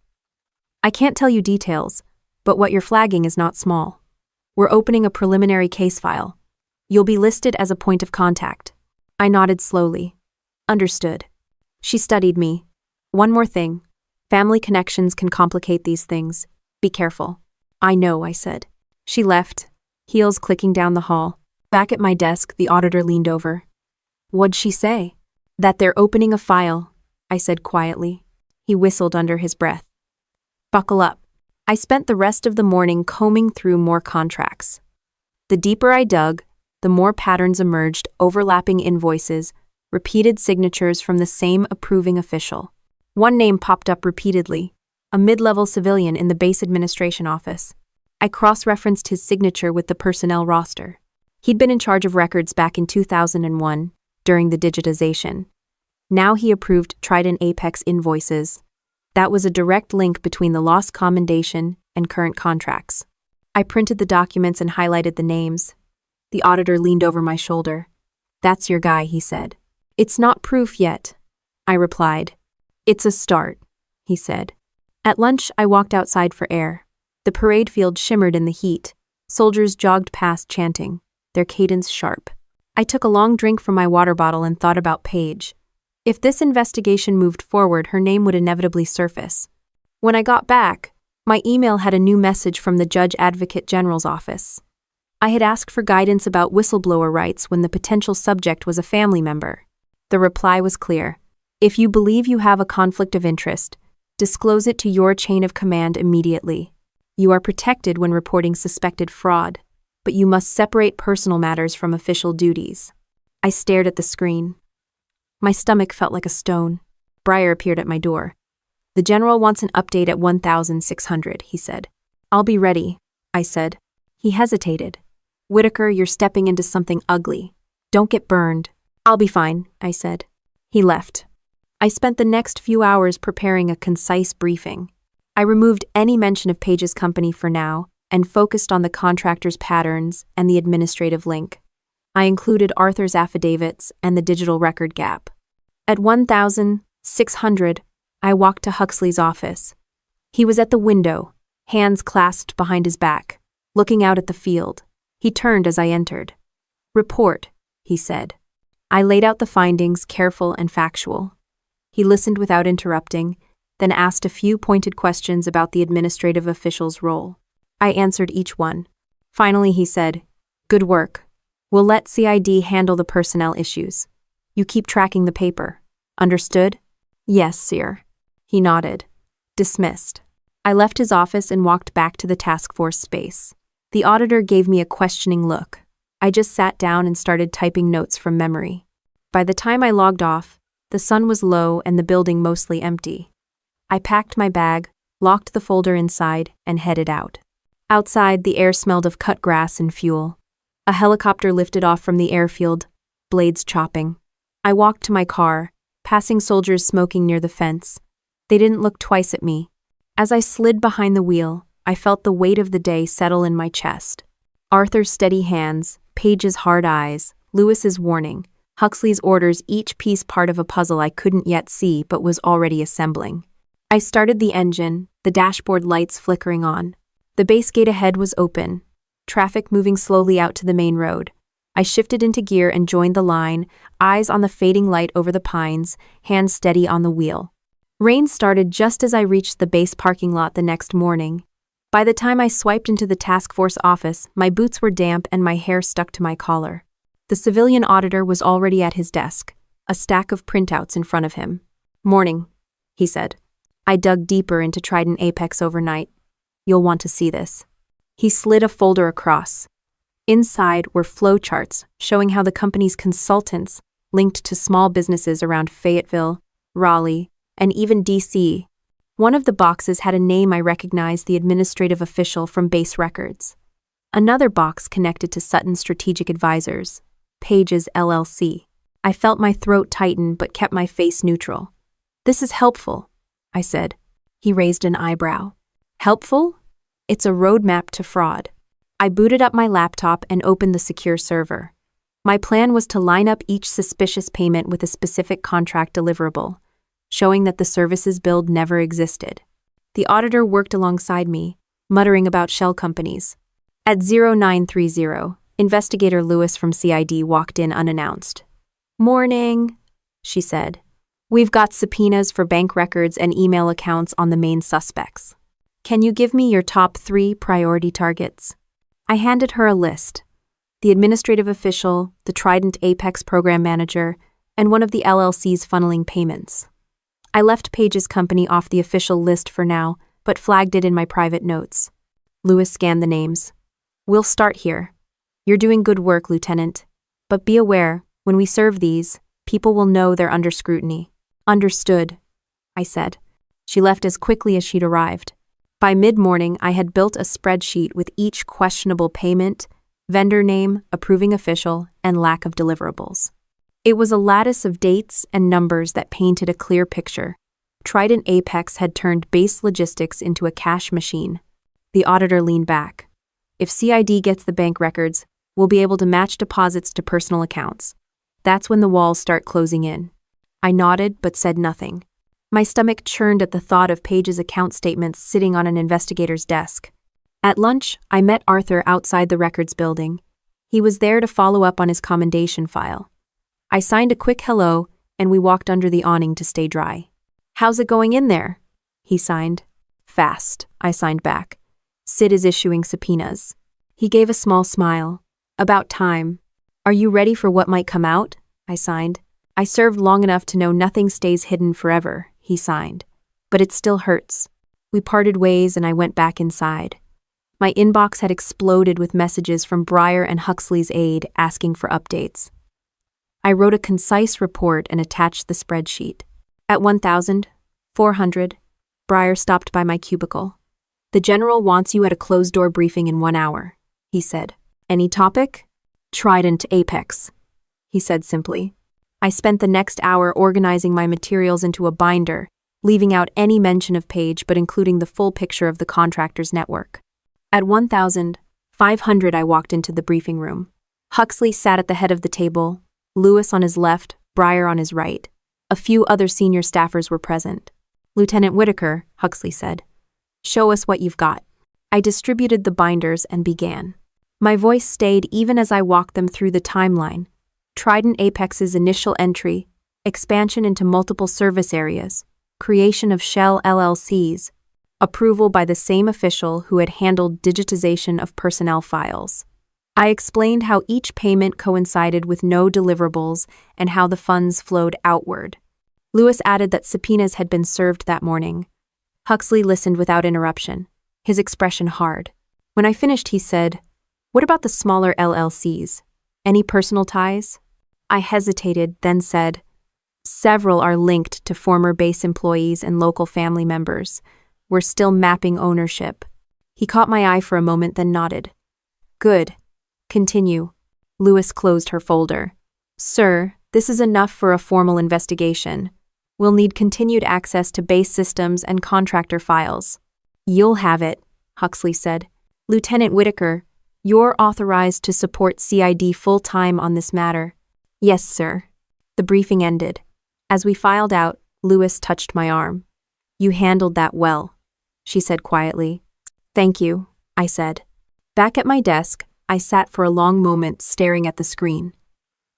"I can't tell you details, but what you're flagging is not small. We're opening a preliminary case file. You'll be listed as a point of contact." I nodded slowly. "Understood." She studied me. "One more thing. Family connections can complicate these things. Be careful." "I know," I said. She left, heels clicking down the hall. Back at my desk, the auditor leaned over. "What'd she say?" "That they're opening a file," I said quietly. He whistled under his breath. "Buckle up." I spent the rest of the morning combing through more contracts. The deeper I dug, the more patterns emerged, overlapping invoices, repeated signatures from the same approving official. One name popped up repeatedly, a mid-level civilian in the base administration office. I cross-referenced his signature with the personnel roster. He'd been in charge of records back in 2001, during the digitization. Now he approved Trident Apex invoices. That was a direct link between the lost commendation and current contracts. I printed the documents and highlighted the names. The auditor leaned over my shoulder. "That's your guy," he said. "It's not proof yet," I replied. "It's a start," he said. At lunch, I walked outside for air. The parade field shimmered in the heat. Soldiers jogged past chanting, their cadence sharp. I took a long drink from my water bottle and thought about Paige. If this investigation moved forward, her name would inevitably surface. When I got back, my email had a new message from the Judge Advocate General's office. I had asked for guidance about whistleblower rights when the potential subject was a family member. The reply was clear. If you believe you have a conflict of interest, disclose it to your chain of command immediately. You are protected when reporting suspected fraud, but you must separate personal matters from official duties. I stared at the screen. My stomach felt like a stone. Breyer appeared at my door. The general wants an update at 1600, he said. I'll be ready, I said. He hesitated. Whitaker, you're stepping into something ugly. Don't get burned. I'll be fine, I said. He left. I spent the next few hours preparing a concise briefing. I removed any mention of Page's company for now and focused on the contractor's patterns and the administrative link. I included Arthur's affidavits and the digital record gap. At 1600, I walked to Huxley's office. He was at the window, hands clasped behind his back, looking out at the field. He turned as I entered. Report, he said. I laid out the findings, careful and factual. He listened without interrupting, then asked a few pointed questions about the administrative official's role. I answered each one. Finally, he said, Good work. We'll let CID handle the personnel issues. You keep tracking the paper. Understood? Yes, sir. He nodded. Dismissed. I left his office and walked back to the task force space. The auditor gave me a questioning look. I just sat down and started typing notes from memory. By the time I logged off, the sun was low and the building mostly empty. I packed my bag, locked the folder inside, and headed out. Outside, the air smelled of cut grass and fuel. A helicopter lifted off from the airfield, blades chopping. I walked to my car, passing soldiers smoking near the fence. They didn't look twice at me. As I slid behind the wheel, I felt the weight of the day settle in my chest. Arthur's steady hands, Page's hard eyes, Lewis's warning, Huxley's orders, each piece part of a puzzle I couldn't yet see but was already assembling. I started the engine, the dashboard lights flickering on. The base gate ahead was open, traffic moving slowly out to the main road. I shifted into gear and joined the line, eyes on the fading light over the pines, hands steady on the wheel. Rain started just as I reached the base parking lot the next morning. By the time I swiped into the task force office, my boots were damp and my hair stuck to my collar. The civilian auditor was already at his desk, a stack of printouts in front of him. Morning, he said. I dug deeper into Trident Apex overnight. You'll want to see this. He slid a folder across. Inside were flowcharts showing how the company's consultants linked to small businesses around Fayetteville, Raleigh, and even D.C. One of the boxes had a name I recognized, the administrative official from base records. Another box connected to Sutton Strategic Advisors, Page's LLC. I felt my throat tighten but kept my face neutral. This is helpful, I said. He raised an eyebrow. Helpful? It's a roadmap to fraud. I booted up my laptop and opened the secure server. My plan was to line up each suspicious payment with a specific contract deliverable, showing that the services billed never existed. The auditor worked alongside me, muttering about shell companies. At 0930, Investigator Lewis from CID walked in unannounced. Morning, she said. We've got subpoenas for bank records and email accounts on the main suspects. Can you give me your top 3 priority targets? I handed her a list. The administrative official, the Trident Apex program manager, and one of the LLC's funneling payments. I left Page's company off the official list for now, but flagged it in my private notes. Lewis scanned the names. We'll start here. You're doing good work, Lieutenant. But be aware, when we serve these, people will know they're under scrutiny. Understood, I said. She left as quickly as she'd arrived. By mid-morning, I had built a spreadsheet with each questionable payment, vendor name, approving official, and lack of deliverables. It was a lattice of dates and numbers that painted a clear picture. Trident Apex had turned base logistics into a cash machine. The auditor leaned back. If CID gets the bank records, we'll be able to match deposits to personal accounts. That's when the walls start closing in. I nodded but said nothing. My stomach churned at the thought of Page's account statements sitting on an investigator's desk. At lunch, I met Arthur outside the records building. He was there to follow up on his commendation file. I signed a quick hello and we walked under the awning to stay dry. "How's it going in there?" he signed. "Fast," I signed back. "Sid is issuing subpoenas." He gave a small smile. "About time." "Are you ready for what might come out?" I signed. "I served long enough to know nothing stays hidden forever," he signed. "But it still hurts." We parted ways and I went back inside. My inbox had exploded with messages from Breyer and Huxley's aide asking for updates. I wrote a concise report and attached the spreadsheet. At 1,400, Breyer stopped by my cubicle. "The general wants you at a closed-door briefing in 1 hour," he said. "Any topic?" "Trident Apex," he said simply. I spent the next hour organizing my materials into a binder, leaving out any mention of Page but including the full picture of the contractor's network. At 1,500, I walked into the briefing room. Huxley sat at the head of the table, Lewis on his left, Breyer on his right. A few other senior staffers were present. "Lieutenant Whitaker," Huxley said, "show us what you've got." I distributed the binders and began. My voice stayed even as I walked them through the timeline. Trident Apex's initial entry, expansion into multiple service areas, creation of Shell LLCs, approval by the same official who had handled digitization of personnel files. I explained how each payment coincided with no deliverables and how the funds flowed outward. Lewis added that subpoenas had been served that morning. Huxley listened without interruption, his expression hard. When I finished, he said, "What about the smaller LLCs? Any personal ties?" I hesitated, then said, "Several are linked to former base employees and local family members. We're still mapping ownership." He caught my eye for a moment, then nodded. "Good. Continue." Lewis closed her folder. "Sir, this is enough for a formal investigation. We'll need continued access to base systems and contractor files." "You'll have it," Huxley said. "Lieutenant Whitaker, you're authorized to support CID full-time on this matter." "Yes, sir." The briefing ended. As we filed out, Lewis touched my arm. "You handled that well," she said quietly. "Thank you," I said. Back at my desk, I sat for a long moment staring at the screen.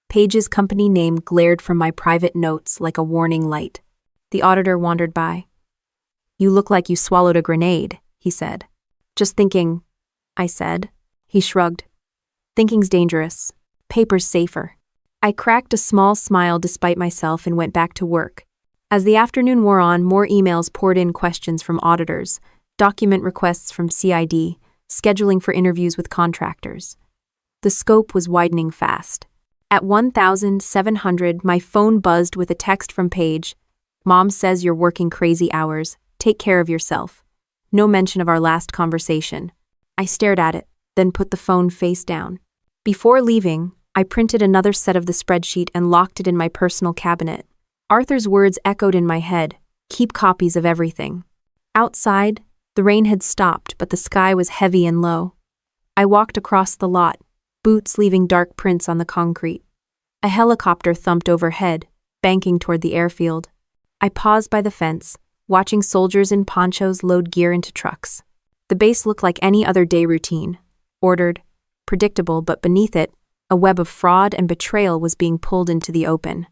Page's company name glared from my private notes like a warning light. The auditor wandered by. "You look like you swallowed a grenade," he said. "Just thinking," I said. He shrugged. "Thinking's dangerous. Paper's safer." I cracked a small smile despite myself and went back to work. As the afternoon wore on, more emails poured in, questions from auditors, document requests from CID, scheduling for interviews with contractors. The scope was widening fast. At 1,700, my phone buzzed with a text from Page. "Mom says you're working crazy hours. Take care of yourself." No mention of our last conversation. I stared at it, then put the phone face down. Before leaving, I printed another set of the spreadsheet and locked it in my personal cabinet. Arthur's words echoed in my head, "Keep copies of everything." Outside, the rain had stopped, but the sky was heavy and low. I walked across the lot, boots leaving dark prints on the concrete. A helicopter thumped overhead, banking toward the airfield. I paused by the fence, watching soldiers in ponchos load gear into trucks. The base looked like any other day routine, ordered, predictable, but beneath it, a web of fraud and betrayal was being pulled into the open.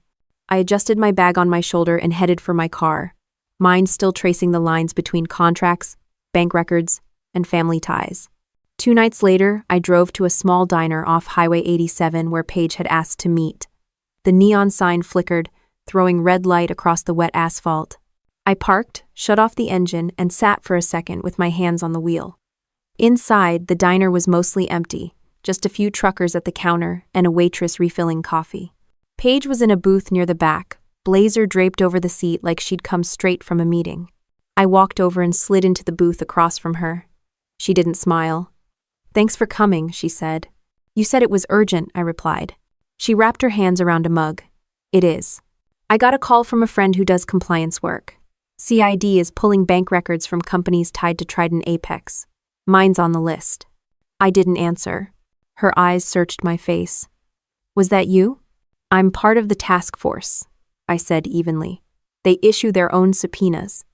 I adjusted my bag on my shoulder and headed for my car, mind still tracing the lines between contracts, bank records, and family ties. 2 nights later, I drove to a small diner off Highway 87 where Page had asked to meet. The neon sign flickered, throwing red light across the wet asphalt. I parked, shut off the engine, and sat for a second with my hands on the wheel. Inside, the diner was mostly empty, just a few truckers at the counter and a waitress refilling coffee. Page was in a booth near the back, blazer draped over the seat like she'd come straight from a meeting. I walked over and slid into the booth across from her. She didn't smile. "Thanks for coming," she said. "You said it was urgent," I replied. She wrapped her hands around a mug. "It is. I got a call from a friend who does compliance work. CID is pulling bank records from companies tied to Trident Apex. Mine's on the list." I didn't answer. Her eyes searched my face. "Was that you?" "I'm part of the task force," I said evenly. "They issue their own subpoenas."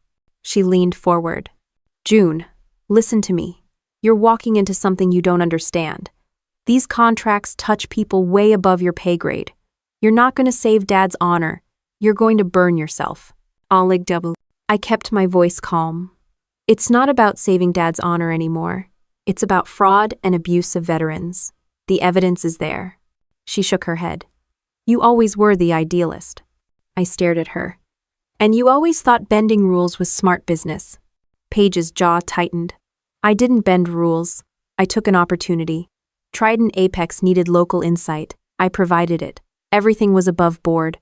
She leaned forward. "June, listen to me. You're walking into something you don't understand. These contracts touch people way above your pay grade. You're not going to save Dad's honor. You're going to burn yourself. Oleg double. I kept my voice calm. It's not about saving Dad's honor anymore. It's about fraud and abuse of veterans. The evidence is there. She shook her head. You always were the idealist. I stared at her. And you always thought bending rules was smart business. Paige's jaw tightened. I didn't bend rules. I took an opportunity. Trident Apex needed local insight. I provided it. Everything was above board.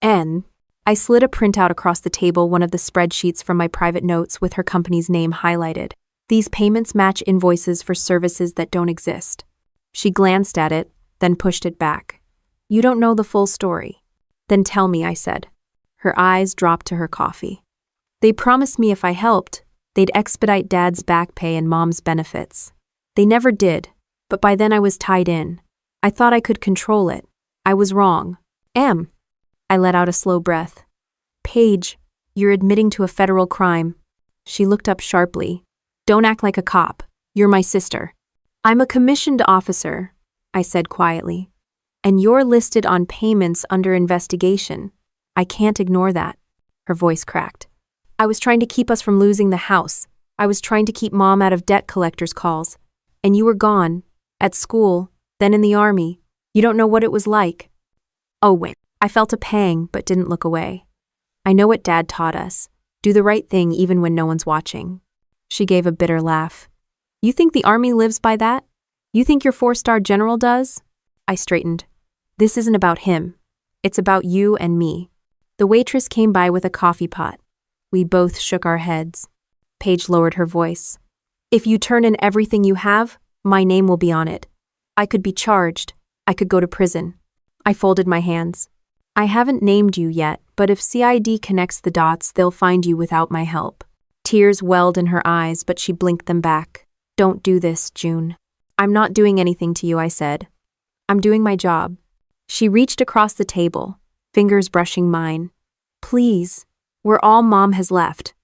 And I slid a printout across the table, one of the spreadsheets from my private notes with her company's name highlighted. These payments match invoices for services that don't exist. She glanced at it, then pushed it back. You don't know the full story. Then tell me, I said. Her eyes dropped to her coffee. They promised me if I helped, they'd expedite Dad's back pay and Mom's benefits. They never did, but by then I was tied in. I thought I could control it. I was wrong. I let out a slow breath. Paige, you're admitting to a federal crime. She looked up sharply. Don't act like a cop. You're my sister. I'm a commissioned officer, I said quietly. And you're listed on payments under investigation. I can't ignore that. Her voice cracked. I was trying to keep us from losing the house. I was trying to keep Mom out of debt collectors' calls. And you were gone. At school, then in the army. You don't know what it was like. Oh, wait. I felt a pang, but didn't look away. I know what Dad taught us. Do the right thing even when no one's watching. She gave a bitter laugh. You think the army lives by that? You think your 4-star general does? I straightened. This isn't about him. It's about you and me. The waitress came by with a coffee pot. We both shook our heads. Paige lowered her voice. If you turn in everything you have, my name will be on it. I could be charged. I could go to prison. I folded my hands. I haven't named you yet, but if CID connects the dots, they'll find you without my help. Tears welled in her eyes, but she blinked them back. Don't do this, June. I'm not doing anything to you, I said. I'm doing my job. She reached across the table, fingers brushing mine. Please, we're all Mom has left.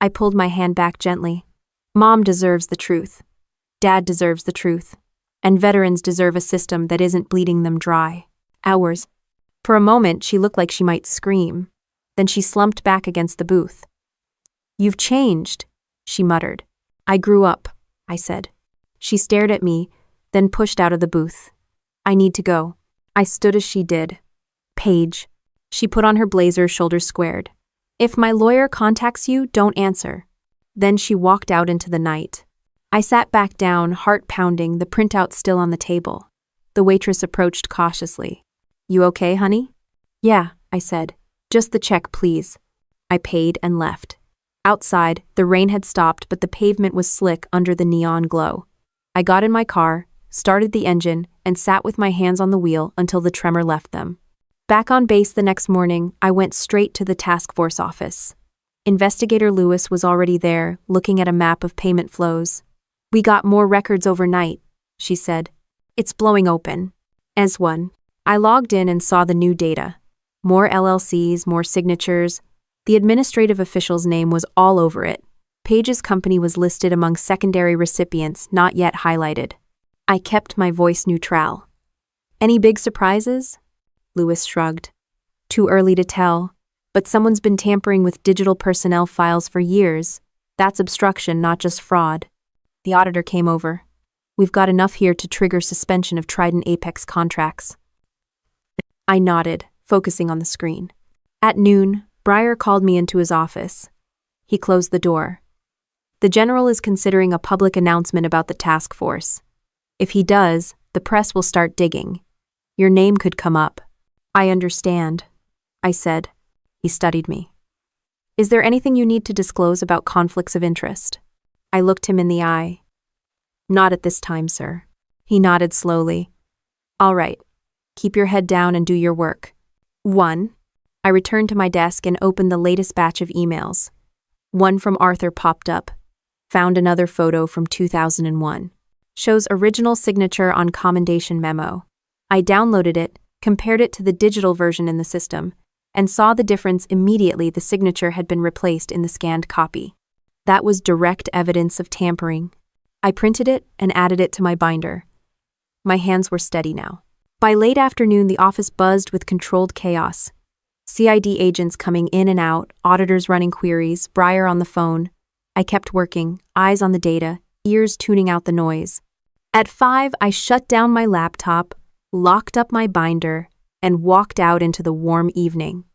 I pulled my hand back gently. Mom deserves the truth. Dad deserves the truth. And veterans deserve a system that isn't bleeding them dry. Ours. For a moment, she looked like she might scream. Then she slumped back against the booth. You've changed, she muttered. I grew up, I said. She stared at me, then pushed out of the booth. I need to go. I stood as she did. Paige. She put on her blazer, shoulders squared. If my lawyer contacts you, don't answer. Then she walked out into the night. I sat back down, heart pounding, the printout still on the table. The waitress approached cautiously. You okay, honey? Yeah, I said. Just the check, please. I paid and left. Outside, the rain had stopped, but the pavement was slick under the neon glow. I got in my car, started the engine, and sat with my hands on the wheel until the tremor left them. Back on base the next morning, I went straight to the task force office. Investigator Lewis was already there, looking at a map of payment flows. We got more records overnight, she said. It's blowing open. As one. I logged in and saw the new data. More LLCs, more signatures. The administrative official's name was all over it. Paige's company was listed among secondary recipients not yet highlighted. I kept my voice neutral. Any big surprises? Lewis shrugged. Too early to tell, but someone's been tampering with digital personnel files for years. That's obstruction, not just fraud. The auditor came over. We've got enough here to trigger suspension of Trident Apex contracts. I nodded, focusing on the screen. At noon, Breyer called me into his office. He closed the door. The general is considering a public announcement about the task force. If he does, the press will start digging. Your name could come up. I understand, I said. He studied me. Is there anything you need to disclose about conflicts of interest? I looked him in the eye. Not at this time, sir. He nodded slowly. All right. Keep your head down and do your work. 1. I returned to my desk and opened the latest batch of emails. One from Arthur popped up. Found another photo from 2001. Shows original signature on commendation memo. I downloaded it, compared it to the digital version in the system, and saw the difference immediately. The signature had been replaced in the scanned copy. That was direct evidence of tampering. I printed it and added it to my binder. My hands were steady now. By late afternoon, the office buzzed with controlled chaos. CID agents coming in and out, auditors running queries, Breyer on the phone. I kept working, eyes on the data, ears tuning out the noise. At 5, I shut down my laptop, locked up my binder, and walked out into the warm evening.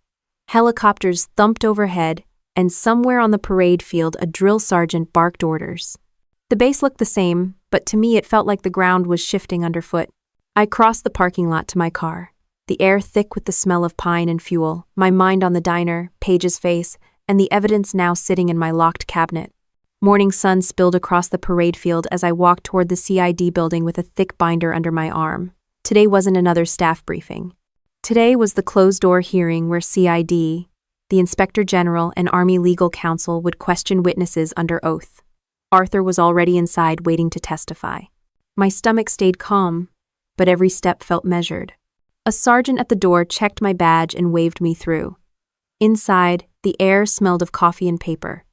Helicopters thumped overhead, and somewhere on the parade field a drill sergeant barked orders. The base looked the same, but to me it felt like the ground was shifting underfoot. I crossed the parking lot to my car, the air thick with the smell of pine and fuel, my mind on the diner, Paige's face, and the evidence now sitting in my locked cabinet. Morning sun spilled across the parade field as I walked toward the CID building with a thick binder under my arm. Today wasn't another staff briefing. Today was the closed-door hearing where CID, the Inspector General, and Army Legal Counsel would question witnesses under oath. Arthur was already inside waiting to testify. My stomach stayed calm, but every step felt measured. A sergeant at the door checked my badge and waved me through. Inside, the air smelled of coffee and paper.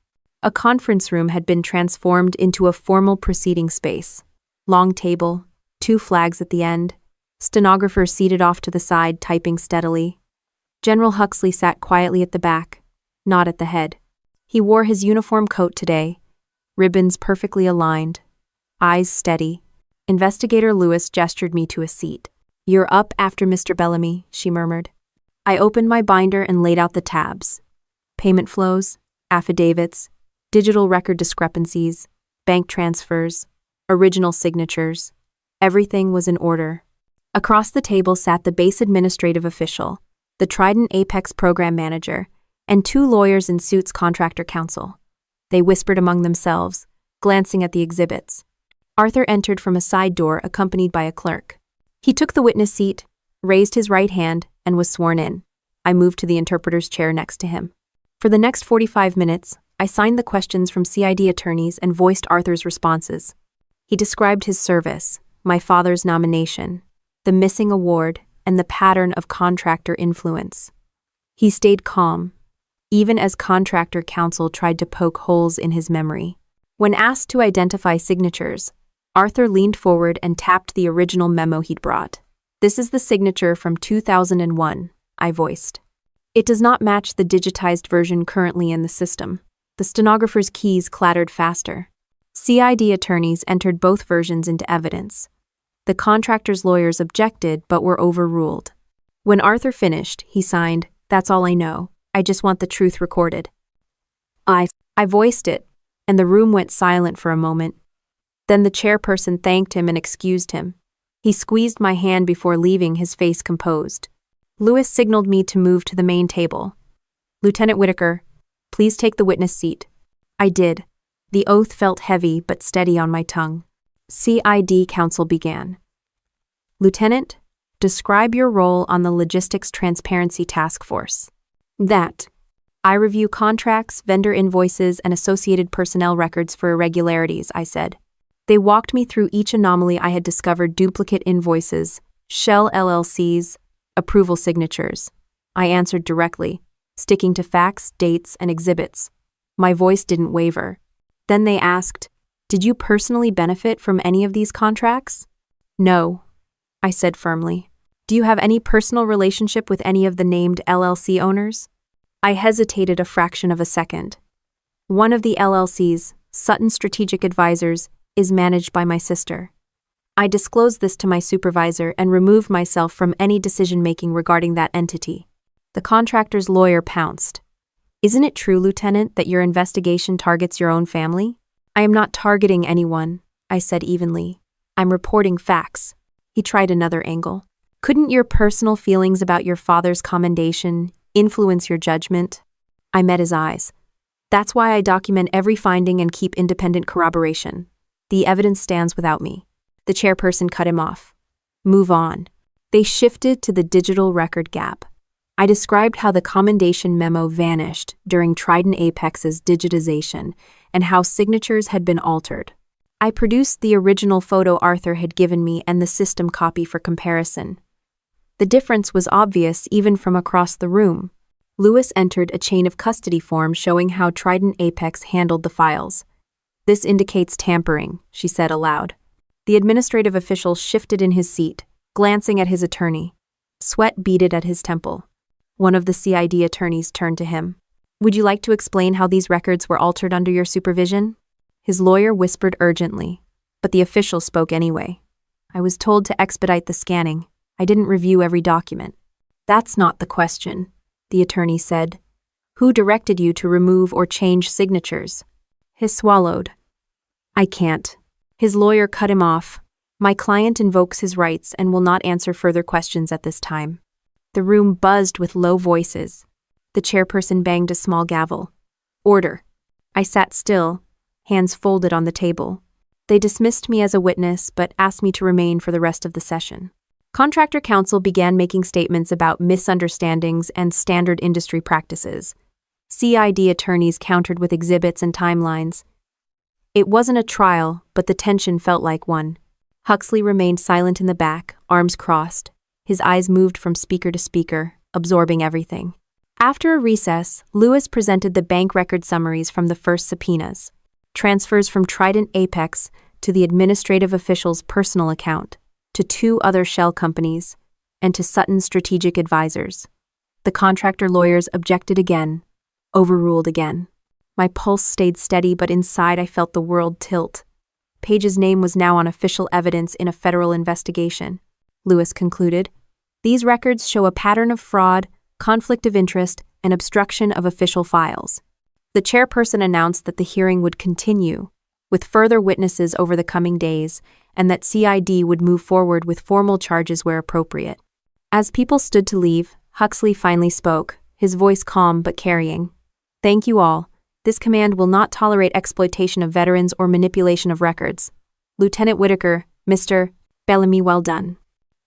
A conference room had been transformed into a formal proceeding space. Long table, 2 flags at the end, stenographer seated off to the side typing steadily. General Huxley sat quietly at the back, not at the head. He wore his uniform coat today, ribbons perfectly aligned, eyes steady. Investigator Lewis gestured me to a seat. "You're up after Mr. Bellamy," she murmured. I opened my binder and laid out the tabs. Payment flows, affidavits, digital record discrepancies, bank transfers, original signatures. Everything was in order. Across the table sat the base administrative official, the Trident Apex program manager, and 2 lawyers in suits contractor counsel. They whispered among themselves, glancing at the exhibits. Arthur entered from a side door accompanied by a clerk. He took the witness seat, raised his right hand, and was sworn in. I moved to the interpreter's chair next to him. For the next 45 minutes, I signed the questions from CID attorneys and voiced Arthur's responses. He described his service, my father's nomination, the missing award, and the pattern of contractor influence. He stayed calm, even as contractor counsel tried to poke holes in his memory. When asked to identify signatures, Arthur leaned forward and tapped the original memo he'd brought. "This is the signature from 2001, I voiced. "It does not match the digitized version currently in the system." The stenographer's keys clattered faster. CID attorneys entered both versions into evidence. The contractor's lawyers objected but were overruled. When Arthur finished, he signed, "That's all I know. I just want the truth recorded." I voiced it, and the room went silent for a moment. Then the chairperson thanked him and excused him. He squeezed my hand before leaving, his face composed. Lewis signaled me to move to the main table. "Lieutenant Whitaker, please take the witness seat." I did. The oath felt heavy but steady on my tongue. CID counsel began. "Lieutenant, describe your role on the Logistics Transparency Task Force." "That. I review contracts, vendor invoices, and associated personnel records for irregularities," I said. They walked me through each anomaly I had discovered: duplicate invoices, shell LLCs, approval signatures. I answered directly, sticking to facts, dates, and exhibits. My voice didn't waver. Then they asked, "Did you personally benefit from any of these contracts?" "No," I said firmly. "Do you have any personal relationship with any of the named LLC owners?" I hesitated a fraction of a second. "One of the LLCs, Sutton Strategic Advisors, is managed by my sister." I disclosed this to my supervisor and removed myself from any decision-making regarding that entity. The contractor's lawyer pounced. "Isn't it true, Lieutenant, that your investigation targets your own family?" "I am not targeting anyone," I said evenly. "I'm reporting facts." He tried another angle. "Couldn't your personal feelings about your father's commendation influence your judgment?" I met his eyes. "That's why I document every finding and keep independent corroboration. The evidence stands without me." The chairperson cut him off. "Move on." They shifted to the digital record gap. I described how the commendation memo vanished during Trident Apex's digitization and how signatures had been altered. I produced the original photo Arthur had given me and the system copy for comparison. The difference was obvious even from across the room. Lewis entered a chain of custody form showing how Trident Apex handled the files. "This indicates tampering," she said aloud. The administrative official shifted in his seat, glancing at his attorney. Sweat beaded at his temple. One of the CID attorneys turned to him. Would you like to explain how these records were altered under your supervision? His lawyer whispered urgently, but the official spoke anyway. I was told to expedite the scanning. I didn't review every document. That's not the question, the attorney said. Who directed you to remove or change signatures? He swallowed. I can't. His lawyer cut him off. My client invokes his rights and will not answer further questions at this time. The room buzzed with low voices. The chairperson banged a small gavel. Order. I sat still, hands folded on the table. They dismissed me as a witness, but asked me to remain for the rest of the session. Contractor counsel began making statements about misunderstandings and standard industry practices. CID attorneys countered with exhibits and timelines. It wasn't a trial, but the tension felt like one. Huxley remained silent in the back, arms crossed. His eyes moved from speaker to speaker, absorbing everything. After a recess, Lewis presented the bank record summaries from the first subpoenas, transfers from Trident Apex to the administrative official's personal account, to 2 other shell companies, and to Sutton Strategic Advisors. The contractor lawyers objected again, overruled again. My pulse stayed steady, but inside I felt the world tilt. Page's name was now on official evidence in a federal investigation. Lewis concluded, these records show a pattern of fraud, conflict of interest, and obstruction of official files. The chairperson announced that the hearing would continue, with further witnesses over the coming days, and that CID would move forward with formal charges where appropriate. As people stood to leave, Huxley finally spoke, his voice calm but carrying. Thank you all. This command will not tolerate exploitation of veterans or manipulation of records. Lieutenant Whitaker, Mr. Bellamy, well done.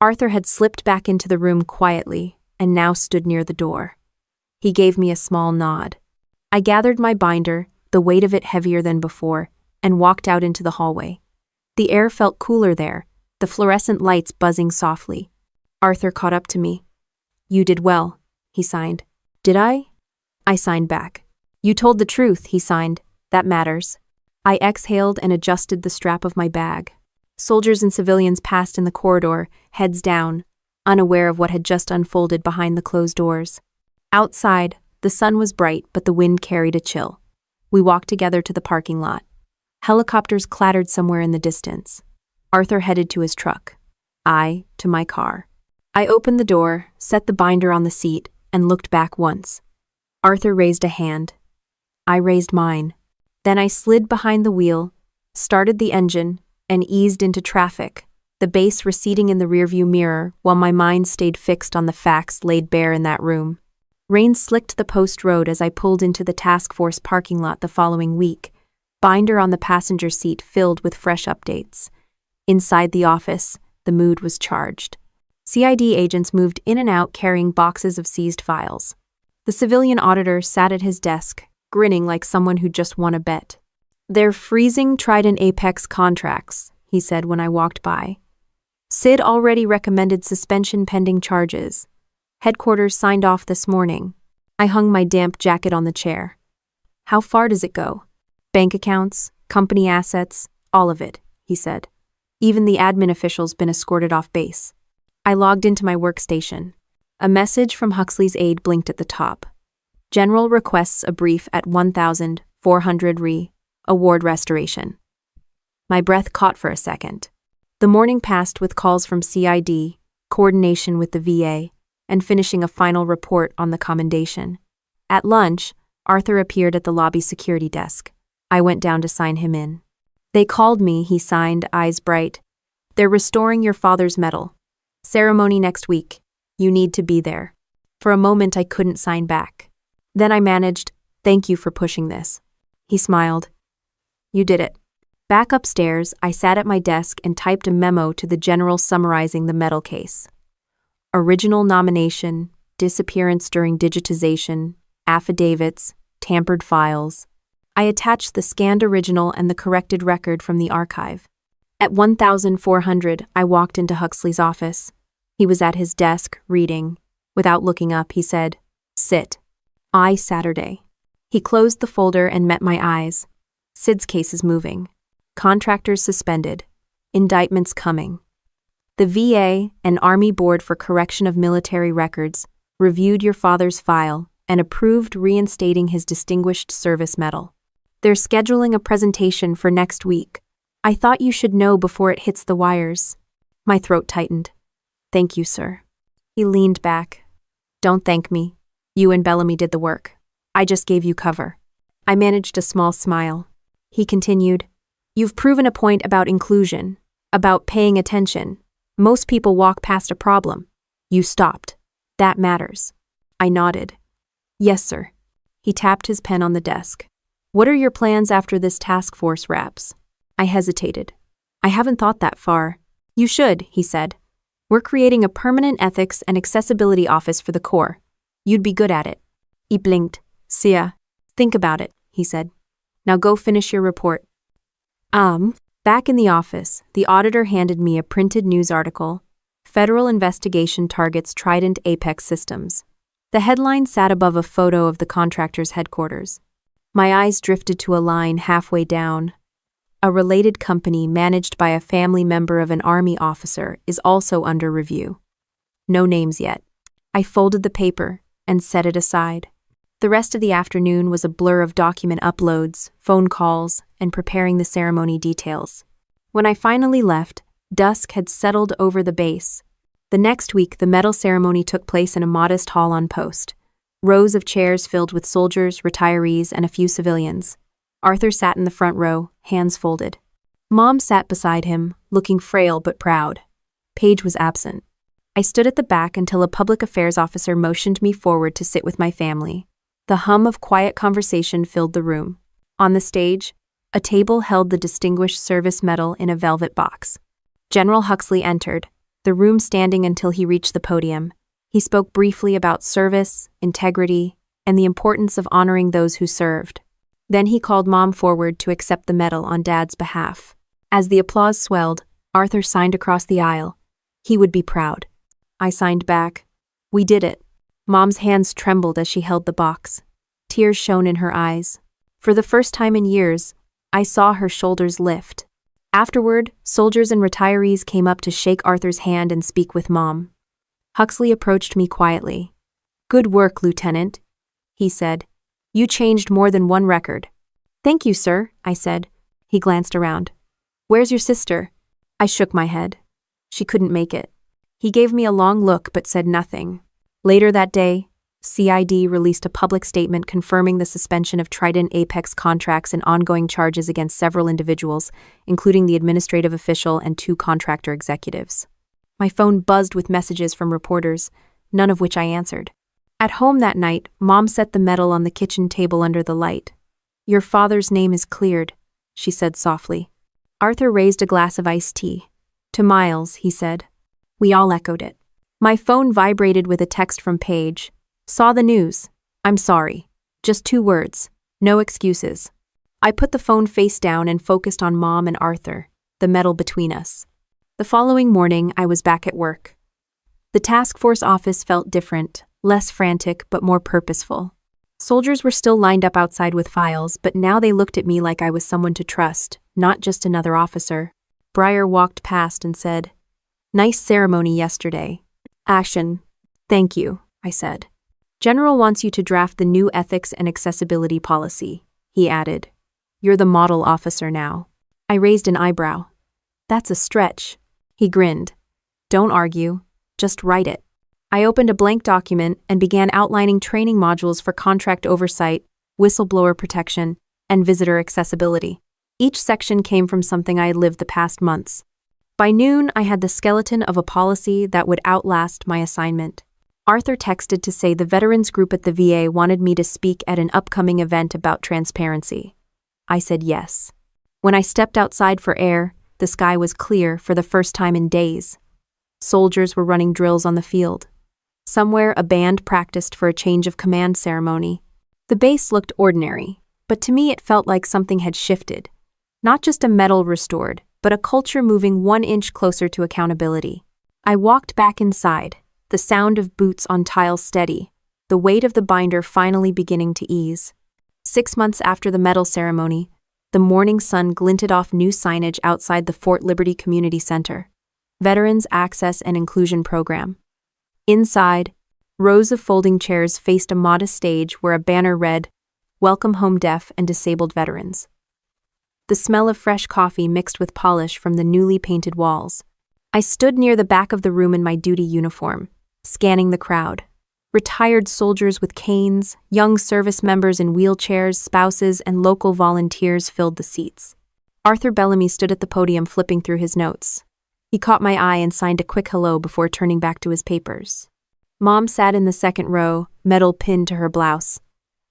Arthur had slipped back into the room quietly and now stood near the door. He gave me a small nod. I gathered my binder, the weight of it heavier than before, and walked out into the hallway. The air felt cooler there, the fluorescent lights buzzing softly. Arthur caught up to me. You did well, he signed. Did I? I signed back. You told the truth, he signed. That matters. I exhaled and adjusted the strap of my bag. Soldiers and civilians passed in the corridor, heads down, unaware of what had just unfolded behind the closed doors. Outside, the sun was bright, but the wind carried a chill. We walked together to the parking lot. Helicopters clattered somewhere in the distance. Arthur headed to his truck. I to my car. I opened the door, set the binder on the seat, and looked back once. Arthur raised a hand. I raised mine. Then I slid behind the wheel, started the engine, and eased into traffic, the base receding in the rearview mirror while my mind stayed fixed on the facts laid bare in that room. Rain slicked the post road as I pulled into the task force parking lot the following week, binder on the passenger seat filled with fresh updates. Inside the office, the mood was charged. CID agents moved in and out carrying boxes of seized files. The civilian auditor sat at his desk, grinning like someone who'd just won a bet. They're freezing Trident Apex contracts, he said when I walked by. Sid already recommended suspension pending charges. Headquarters signed off this morning. I hung my damp jacket on the chair. How far does it go? Bank accounts, company assets, all of it, he said. Even the admin official's been escorted off base. I logged into my workstation. A message from Huxley's aide blinked at the top. General requests a brief at 1,400 Re. Award restoration. My breath caught for a second. The morning passed with calls from CID, coordination with the VA, and finishing a final report on the commendation. At lunch, Arthur appeared at the lobby security desk. I went down to sign him in. They called me, he signed, eyes bright. They're restoring your father's medal. Ceremony next week. You need to be there. For a moment I couldn't sign back. Then I managed, thank you for pushing this. He smiled. You did it. Back upstairs, I sat at my desk and typed a memo to the general summarizing the medal case. Original nomination, disappearance during digitization, affidavits, tampered files. I attached the scanned original and the corrected record from the archive. At 1,400, I walked into Huxley's office. He was at his desk, reading. Without looking up, he said, Sit. Saturday. He closed the folder and met my eyes. Sid's case is moving. Contractors suspended. Indictments coming. The VA and Army Board for Correction of Military Records reviewed your father's file, and approved reinstating his Distinguished Service Medal. They're scheduling a presentation for next week. I thought you should know before it hits the wires. My throat tightened. Thank you, sir. He leaned back. Don't thank me. You and Bellamy did the work. I just gave you cover. I managed a small smile. He continued, You've proven a point about inclusion, about paying attention. Most people walk past a problem. You stopped. That matters. I nodded. Yes, sir. He tapped his pen on the desk. What are your plans after this task force wraps? I hesitated. I haven't thought that far. You should, he said. We're creating a permanent ethics and accessibility office for the Corps. You'd be good at it. He blinked. Sia. Think about it, he said. Now go finish your report. Back in the office, the auditor handed me a printed news article. Federal investigation targets Trident Apex Systems. The headline sat above a photo of the contractor's headquarters. My eyes drifted to a line halfway down. A related company managed by a family member of an Army officer is also under review. No names yet. I folded the paper and set it aside. The rest of the afternoon was a blur of document uploads, phone calls, and preparing the ceremony details. When I finally left, dusk had settled over the base. The next week, the medal ceremony took place in a modest hall on post. Rows of chairs filled with soldiers, retirees, and a few civilians. Arthur sat in the front row, hands folded. Mom sat beside him, looking frail but proud. Paige was absent. I stood at the back until a public affairs officer motioned me forward to sit with my family. The hum of quiet conversation filled the room. On the stage, a table held the Distinguished Service Medal in a velvet box. General Huxley entered, the room standing until he reached the podium. He spoke briefly about service, integrity, and the importance of honoring those who served. Then he called Mom forward to accept the medal on Dad's behalf. As the applause swelled, Arthur signed across the aisle. He would be proud. I signed back. We did it. Mom's hands trembled as she held the box. Tears shone in her eyes. For the first time in years, I saw her shoulders lift. Afterward, soldiers and retirees came up to shake Arthur's hand and speak with Mom. Huxley approached me quietly. Good work, Lieutenant, he said. You changed more than one record. Thank you, sir, I said. He glanced around. Where's your sister? I shook my head. She couldn't make it. He gave me a long look but said nothing. Later that day, CID released a public statement confirming the suspension of Trident Apex contracts and ongoing charges against several individuals, including the administrative official and 2 contractor executives. My phone buzzed with messages from reporters, none of which I answered. At home that night, Mom set the medal on the kitchen table under the light. Your father's name is cleared, she said softly. Arthur raised a glass of iced tea. To Miles, he said. We all echoed it. My phone vibrated with a text from Paige. Saw the news. I'm sorry. Just 2 words. No excuses. I put the phone face down and focused on Mom and Arthur, the medal between us. The following morning, I was back at work. The task force office felt different, less frantic but more purposeful. Soldiers were still lined up outside with files, but now they looked at me like I was someone to trust, not just another officer. Breyer walked past and said, Nice ceremony yesterday. Action. Thank you, I said. General wants you to draft the new ethics and accessibility policy, he added. You're the model officer now. I raised an eyebrow. That's a stretch. He grinned. Don't argue. Just write it. I opened a blank document and began outlining training modules for contract oversight, whistleblower protection, and visitor accessibility. Each section came from something I had lived the past months. By noon, I had the skeleton of a policy that would outlast my assignment. Arthur texted to say the veterans group at the VA wanted me to speak at an upcoming event about transparency. I said yes. When I stepped outside for air, the sky was clear for the first time in days. Soldiers were running drills on the field. Somewhere, a band practiced for a change of command ceremony. The base looked ordinary, but to me it felt like something had shifted. Not just a medal restored, but a culture moving 1 inch closer to accountability. I walked back inside, the sound of boots on tiles steady, the weight of the binder finally beginning to ease. 6 months after the medal ceremony, the morning sun glinted off new signage outside the Fort Liberty Community Center. Veterans Access and Inclusion Program. Inside, Rows of folding chairs faced a modest stage where a banner read, "Welcome home deaf and disabled veterans." The smell of fresh coffee mixed with polish from the newly painted walls. I stood near the back of the room in my duty uniform, scanning the crowd. Retired soldiers with canes, young service members in wheelchairs, spouses, and local volunteers filled the seats. Arthur Bellamy stood at the podium flipping through his notes. He caught my eye and signed a quick hello before turning back to his papers. Mom sat in the second row, medal pinned to her blouse.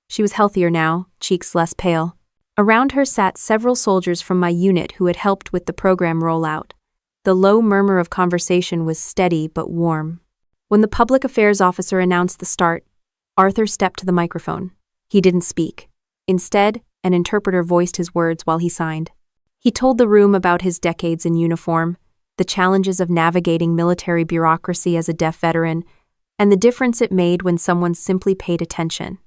She was healthier now, cheeks less pale. Around her sat several soldiers from my unit who had helped with the program rollout. The low murmur of conversation was steady but warm. When the public affairs officer announced the start, Arthur stepped to the microphone. He didn't speak. Instead, an interpreter voiced his words while he signed. He told the room about his decades in uniform, the challenges of navigating military bureaucracy as a deaf veteran, and the difference it made when someone simply paid attention.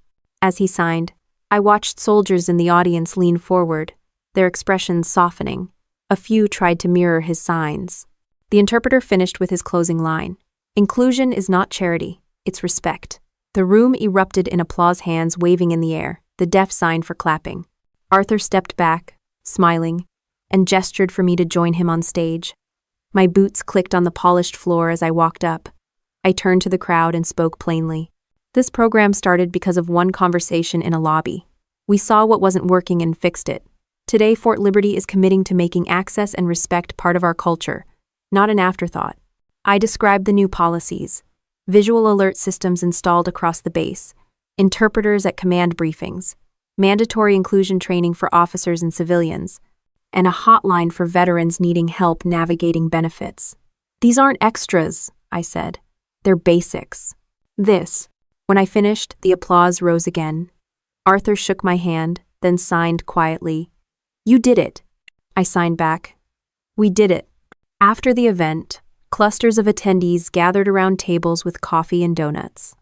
As he signed, I watched soldiers in the audience lean forward, their expressions softening. A few tried to mirror his signs. The interpreter finished with his closing line. "Inclusion is not charity, it's respect." The room erupted in applause, hands waving in the air, the deaf sign for clapping. Arthur stepped back, smiling, and gestured for me to join him on stage. My boots clicked on the polished floor as I walked up. I turned to the crowd and spoke plainly. This program started because of one conversation in a lobby. We saw what wasn't working and fixed it. Today, Fort Liberty is committing to making access and respect part of our culture, not an afterthought. I described the new policies: visual alert systems installed across the base, interpreters at command briefings, mandatory inclusion training for officers and civilians, and a hotline for veterans needing help navigating benefits. "These aren't extras," I said. "They're basics." When I finished, the applause rose again. Arthur shook my hand, then signed quietly. "You did it." I signed back. "We did it." After the event, clusters of attendees gathered around tables with coffee and donuts.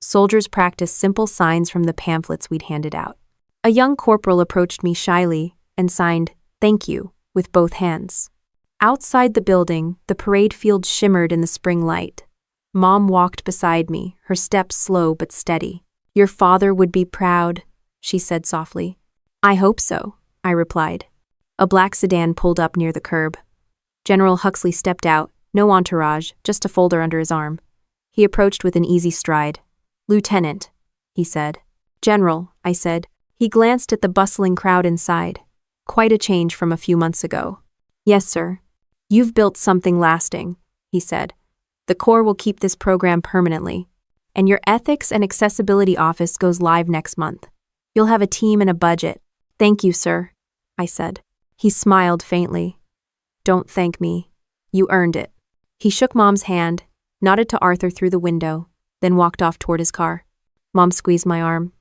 Soldiers practiced simple signs from the pamphlets we'd handed out. A young corporal approached me shyly and signed, "Thank you," with both hands. Outside the building, the parade field shimmered in the spring light. Mom walked beside me, her steps slow but steady. "Your father would be proud," she said softly. "I hope so," I replied. A black sedan pulled up near the curb. General Huxley stepped out, no entourage, just a folder under his arm. He approached with an easy stride. "Lieutenant," he said. "General," I said. He glanced at the bustling crowd inside. Quite a change from a few months ago. "Yes, sir. You've built something lasting," he said. "The Corps will keep this program permanently. And your Ethics and Accessibility Office goes live next month. You'll have a team and a budget." "Thank you, sir," I said. He smiled faintly. "Don't thank me. You earned it." He shook Mom's hand, nodded to Arthur through the window, then walked off toward his car. Mom squeezed my arm.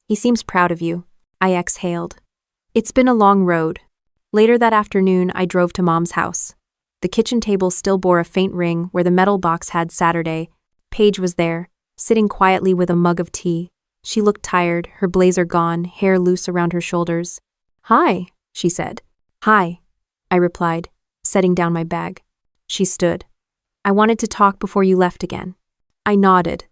"He seems proud of you," I exhaled. It's been a long road. Later that afternoon, I drove to Mom's house. The kitchen table still bore a faint ring where the metal box had Saturday. Paige was there, sitting quietly with a mug of tea. She looked tired, her blazer gone, hair loose around her shoulders. "Hi," she said. "Hi," I replied, setting down my bag. She stood. "I wanted to talk before you left again." I nodded.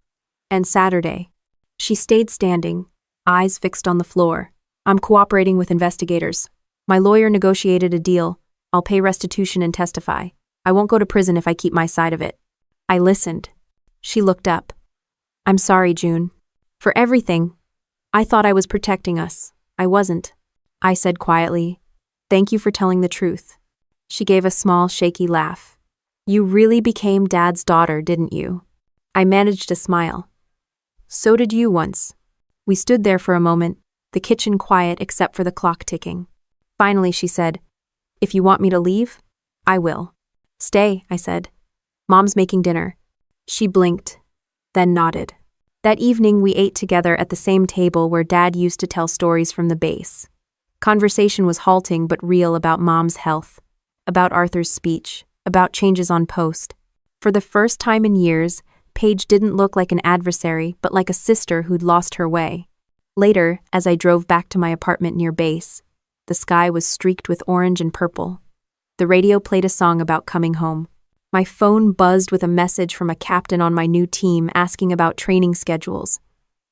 "And Saturday?" She stayed standing, eyes fixed on the floor. "I'm cooperating with investigators. My lawyer negotiated a deal. I'll pay restitution and testify. I won't go to prison if I keep my side of it." I listened. She looked up. "I'm sorry, June. For everything. I thought I was protecting us. I wasn't." I said quietly, "Thank you for telling the truth." She gave a small, shaky laugh. "You really became Dad's daughter, didn't you?" I managed a smile. "So did you once." We stood there for a moment, the kitchen quiet except for the clock ticking. Finally, she said, "If you want me to leave, I will." "Stay," I said. "Mom's making dinner." She blinked, then nodded. That evening, we ate together at the same table where Dad used to tell stories from the base. Conversation was halting but real about Mom's health, about Arthur's speech, about changes on post. For the first time in years, Paige didn't look like an adversary but like a sister who'd lost her way. Later, as I drove back to my apartment near base, the sky was streaked with orange and purple. The radio played a song about coming home. My phone buzzed with a message from a captain on my new team asking about training schedules.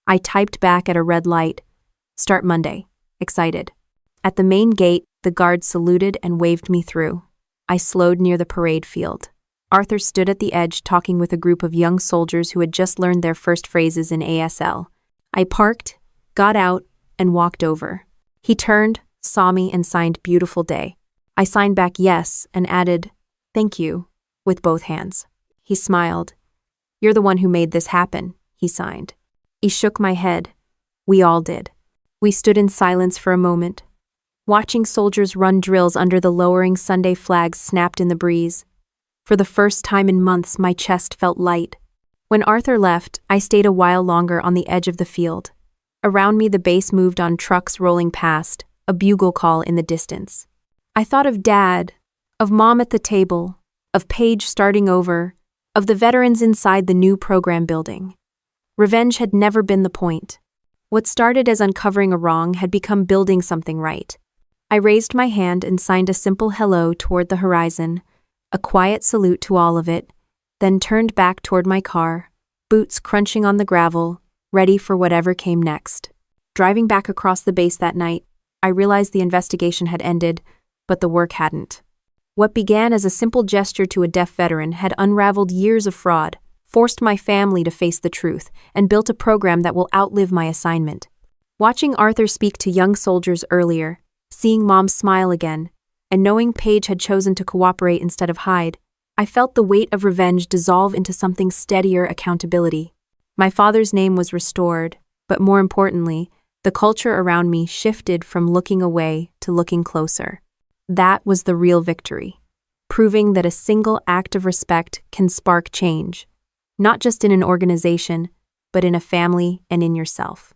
I typed back at a red light, "Start Monday," excited. At the main gate, the guard saluted and waved me through. I slowed near the parade field. Arthur stood at the edge talking with a group of young soldiers who had just learned their first phrases in ASL. I parked, got out, and walked over. He turned, saw me, and signed "Beautiful Day." I signed back yes and added, "Thank you," with both hands. He smiled. "You're the one who made this happen," he signed. He shook my head. We all did. We stood in silence for a moment, watching soldiers run drills under the lowering Sunday flags snapped in the breeze. For the first time in months, my chest felt light. When Arthur left, I stayed a while longer on the edge of the field. Around me, the base moved on trucks rolling past, a bugle call in the distance. I thought of Dad, of Mom at the table, of Paige starting over, of the veterans inside the new program building. Revenge had never been the point. What started as uncovering a wrong had become building something right. I raised my hand and signed a simple hello toward the horizon, a quiet salute to all of it, then turned back toward my car, boots crunching on the gravel, ready for whatever came next. Driving back across the base that night, I realized the investigation had ended, but the work hadn't. What began as a simple gesture to a deaf veteran had unraveled years of fraud, forced my family to face the truth, and built a program that will outlive my assignment. Watching Arthur speak to young soldiers earlier, seeing Mom smile again, and knowing Paige had chosen to cooperate instead of hide, I felt the weight of revenge dissolve into something steadier: accountability. My father's name was restored, but more importantly, the culture around me shifted from looking away to looking closer. That was the real victory, proving that a single act of respect can spark change, not just in an organization, but in a family and in yourself.